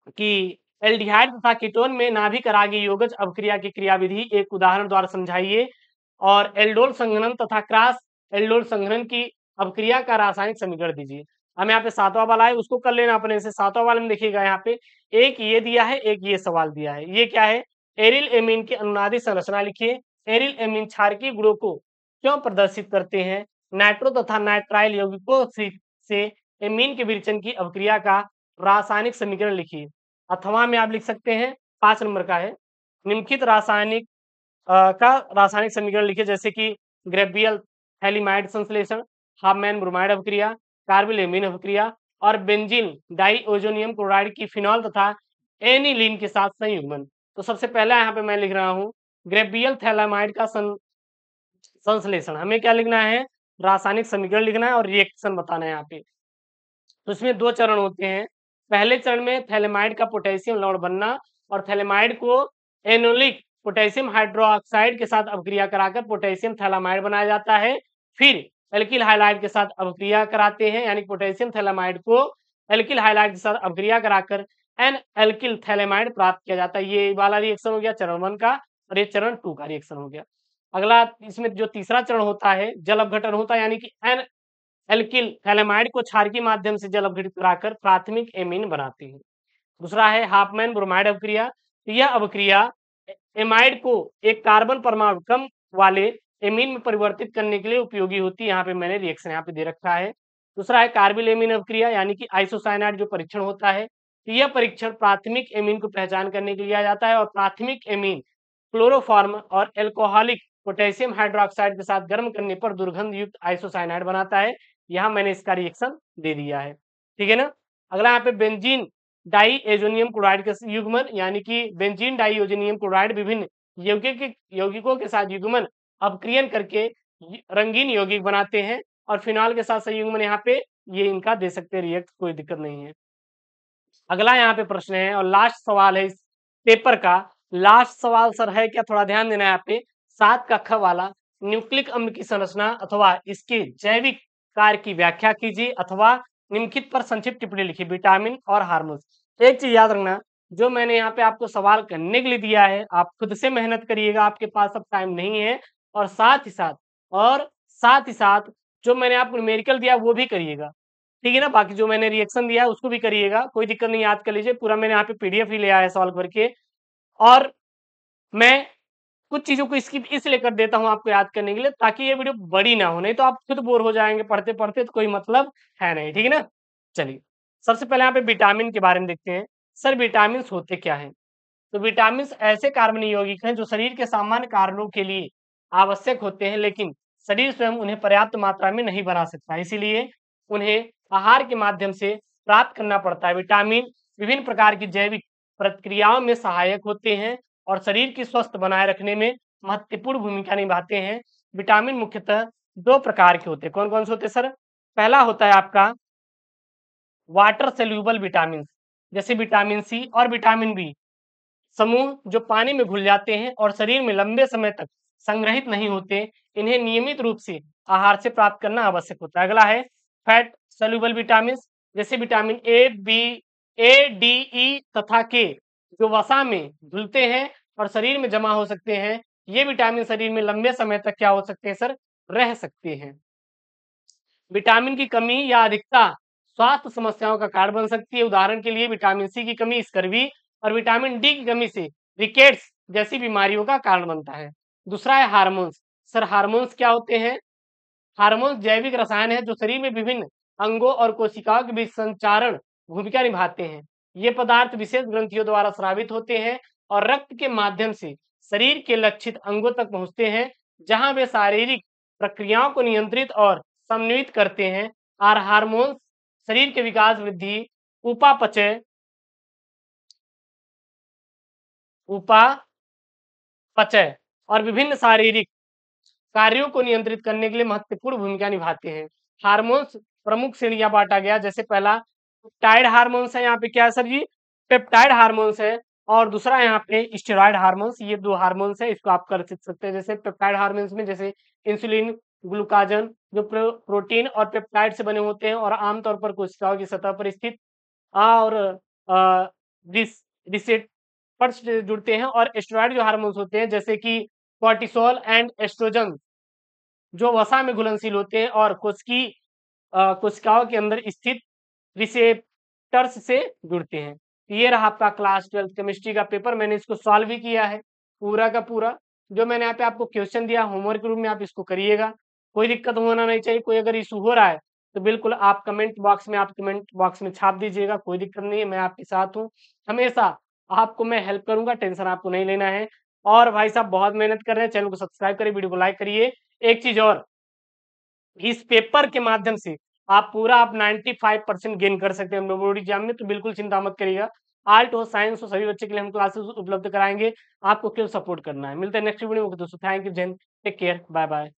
A: कि एल्डिहाइड तथा कीटोन में नाभिक रागी योगज अभिक्रिया की क्रियाविधि एक उदाहरण द्वारा समझाइए और एल्डोल संघनन तथा क्रॉस एल्डोल संघनन की अभिक्रिया का रासायनिक समीकरण दीजिए। हम यहाँ पे 7वां वाला है उसको कर लेना अपने से। 7वां वाले में देखिएगा यहाँ पे एक ये दिया है, एक ये सवाल दिया है। ये क्या है, एरिल एमीन की अनुनादी संरचना लिखिए। एरिल एमीन क्षारकीय गुणों को क्यों प्रदर्शित करते हैं? नाइट्रो तथा नाइट्राइल यौगिकों से एमीन के विरचन की अभिक्रिया का रासायनिक समीकरण लिखिए। अथवा में आप लिख सकते हैं, 5 नंबर का है, निम्नलिखित रासायनिक का रासायनिक समीकरण लिखिए, जैसे कि ग्रेबियल थैलिमाइड संश्लेषण, हाफमैन ब्रोमाइड अभिक्रिया, कार्बिल एमीन अभिक्रिया और बेंजीन डाइओजोनियम क्लोराइड की फिनॉल तथा एनिलीन के साथ संयुग्मन। तो सबसे पहला यहाँ पे मैं लिख रहा हूँ ग्रेबियल थैलामाइड का संश्लेषण। हमें क्या लिखना है, रासायनिक समीकरण लिखना है और रिएक्शन बताना है यहाँ पे। तो इसमें 2 चरण होते हैं। पहले चरण में थैलेमाइड का पोटेशियम लवण बनना और थैलेमाइड को एनोलिक पोटेशियम हाइड्रोक्साइड के साथ अभिक्रिया कराकर पोटेशियम थैलामाइड बनाया जाता है। फिर एल्किल हाइलाइड के साथ अभिक्रिया कराते हैं, यानी पोटेशियम थैलामाइड को एल्किल हाइलाइड के साथ अभिक्रिया कराकर एन एल्किल थैलेमाइड प्राप्त किया जाता है। ये वाला रिएक्शन हो गया चरण 1 का और ये चरण 2 का रिएक्शन हो गया। अगला इसमें जो तीसरा चरण होता है जल अपघटन होता है, यानी कि एन एल्किल थैलेमाइड को क्षार के माध्यम से जल अपघटित कराकर प्राथमिक एमीन बनाते हैं। दूसरा है हाफमैन ब्रोमाइड अभिक्रिया। तो यह अभिक्रिया एमाइड को एक कार्बन परमाणु कम वाले एमीन में परिवर्तित करने के लिए उपयोगी होती है। यहाँ पे मैंने रिएक्शन यहाँ पे दे रखा है। दूसरा है कार्बिल एमीन अभिक्रिया, यानी कि आइसोसाइनाइड जो परीक्षण होता है। तो यह परीक्षण प्राथमिक एमीन को पहचान करने के लिए किया जाता है और प्राथमिक एमीन क्लोरोफॉर्म और एल्कोहलिक पोटेशियम हाइड्रोक्साइड के साथ गर्म करने पर दुर्गंध युक्त आइसोसाइनाइड बनाता है। यहाँ मैंने इसका रिएक्शन दे दिया है, ठीक है ना। अगला यहाँ पे बेंजीन डाइएजोनियम क्लोराइड के युग्मन, यानी कि बेंजीन डाइओजोनियम क्लोराइड विभिन्न यौगिकों के साथ युग्मन अपक्रियन करके रंगीन यौगिक बनाते हैं और फिनॉल के साथ संयुग्मन यहाँ पे ये इनका दे सकते हैं रिएक्ट, कोई दिक्कत नहीं है। अगला यहाँ पे प्रश्न है और लास्ट सवाल है इस पेपर का। लास्ट सवाल सर है क्या, थोड़ा ध्यान देना है यहाँ पे। 7 का ख वाला, न्यूक्लिक अम्ल की संरचना अथवा इसके जैविक कार्य की व्याख्या कीजिए अथवा निम्नलिखित पर संक्षिप्त टिप्पणी लिखिए। विटामिन और हार्मोन। एक चीज याद रखना, जो मैंने यहाँ पे आपको सवाल करने के लिए दिया है, आप खुद से मेहनत करिएगा, आपके पास अब टाइम नहीं है। और साथ ही साथ जो मैंने आपको न्यूमेरिकल दिया वो भी करिएगा, ठीक है ना? बाकी जो मैंने रिएक्शन दिया है उसको भी करिएगा, कोई दिक्कत नहीं, याद कर लीजिए। पूरा मैंने यहाँ पे पीडीएफ ही ले आया है सॉल्व करके। और मैं कुछ चीज़ों को स्किप इसलिए कर देता हूँ आपको याद करने के लिए, ताकि ये वीडियो बड़ी ना हो, नहीं तो आप खुद बोर हो जाएँगे पढ़ते-पढ़ते, तो कोई मतलब है नहीं, ठीक है ना? चलिए, सबसे पहले यहाँ पे विटामिन के बारे में देखते हैं। सर विटामिन्स होते क्या हैं? तो विटामिन्स ऐसे कार्बनिक यौगिक हैं जो शरीर के सामान्य कार्यों के लिए आवश्यक होते हैं, लेकिन शरीर स्वयं उन्हें पर्याप्त मात्रा में नहीं बना सकता, इसीलिए उन्हें आहार के माध्यम से प्राप्त करना पड़ता है। विटामिन विभिन्न प्रकार की जैविक प्रक्रियाओं में सहायक होते हैं और शरीर की स्वस्थ बनाए रखने में महत्वपूर्ण भूमिका निभाते हैं। विटामिन मुख्यतः 2 प्रकार के होते हैं। कौन-कौन से होते हैं सर? पहला होता है आपका वाटर सोल्यूबल विटामिन, जैसे विटामिन सी और विटामिन बी समूह, जो पानी में घुल जाते हैं और शरीर में लंबे समय तक संग्रहित नहीं होते। इन्हें नियमित रूप से आहार से प्राप्त करना आवश्यक होता है। अगला है फैट सोल्यूबल विटामिन, जैसे विटामिन ए, डी, ई तथा के, जो वसा में घुलते हैं और शरीर में जमा हो सकते हैं। ये विटामिन शरीर में लंबे समय तक क्या हो सकते हैं सर? रह सकते हैं। विटामिन की कमी या अधिकता स्वास्थ्य समस्याओं का कारण बन सकती है। उदाहरण के लिए विटामिन सी की कमी स्कर्वी और विटामिन डी की कमी से रिकेट्स जैसी बीमारियों का कारण बनता है। दूसरा है हार्मोन्स। सर हार्मोन्स क्या होते हैं? हार्मोन्स जैविक रसायन है जो शरीर में विभिन्न अंगों और कोशिकाओं के बीच संचारण भूमिका निभाते हैं। ये पदार्थ विशेष ग्रंथियों द्वारा स्रावित होते हैं और रक्त के माध्यम से शरीर के लक्षित अंगों तक पहुंचते हैं, जहां वे शारीरिक प्रक्रियाओं को नियंत्रित और समन्वित करते हैं। और हार्मोन्स शरीर के विकास, वृद्धि, उपापचय उपापचय और विभिन्न शारीरिक कार्यों को नियंत्रित करने के लिए महत्वपूर्ण भूमिका निभाते हैं। हार्मोन्स प्रमुख श्रेणियां बांटा गया, जैसे पहला पेप्टाइड हार्मोन्स है, यहाँ पे क्या है सर जी? पेप्टाइड हार्मोन्स है। और दूसरा यहाँ पे स्टेरॉइड हार्मोन्स, ये 2 हार्मोन्स है, इसको आप कर सकते हैं। जैसे पेप्टाइड हार्मोन्स में जैसे इंसुलिन, ग्लूकागन, जो प्रोटीन और पेप्टाइड से बने होते हैं और आमतौर पर कोशिकाओं की सतह पर स्थित और रिस रिसेप्टर्स से जुड़ते हैं। और स्टेरॉइड जो हार्मोन्स होते हैं, जैसे कि कॉर्टिसोल एंड एस्ट्रोजन, जो वसा में घुलनशील होते हैं और कोशिकाओं के अंदर स्थित रिसेप्टर्स से जुड़ते हैं। ये रहा आपका क्लास 12 केमिस्ट्री का पेपर। मैंने इसको सॉल्व भी किया है पूरा का पूरा। जो मैंने यहाँ पे आपको क्वेश्चन दिया होमवर्क के रूप में, आप इसको करिएगा, कोई दिक्कत होना नहीं चाहिए। कोई अगर इशू हो रहा है तो बिल्कुल आप कमेंट बॉक्स में छाप दीजिएगा, कोई दिक्कत नहीं है, मैं आपके साथ हूँ। हमेशा आपको मैं हेल्प करूंगा, टेंशन आपको नहीं लेना है। और भाई साहब बहुत मेहनत कर रहे हैं, चैनल को सब्सक्राइब करिए, वीडियो को लाइक करिए। एक चीज और, इस पेपर के माध्यम से आप पूरा आप 95% गेन कर सकते हैं बोर्ड एग्जाम में, तो बिल्कुल चिंता मत करिएगा। आर्ट हो, साइंस हो, सभी बच्चे के लिए हम क्लासेस उपलब्ध कराएंगे, आपको केवल सपोर्ट करना है। मिलते हैं नेक्स्ट वीडियो में दोस्तों। Thank you, Jain, take care, bye bye.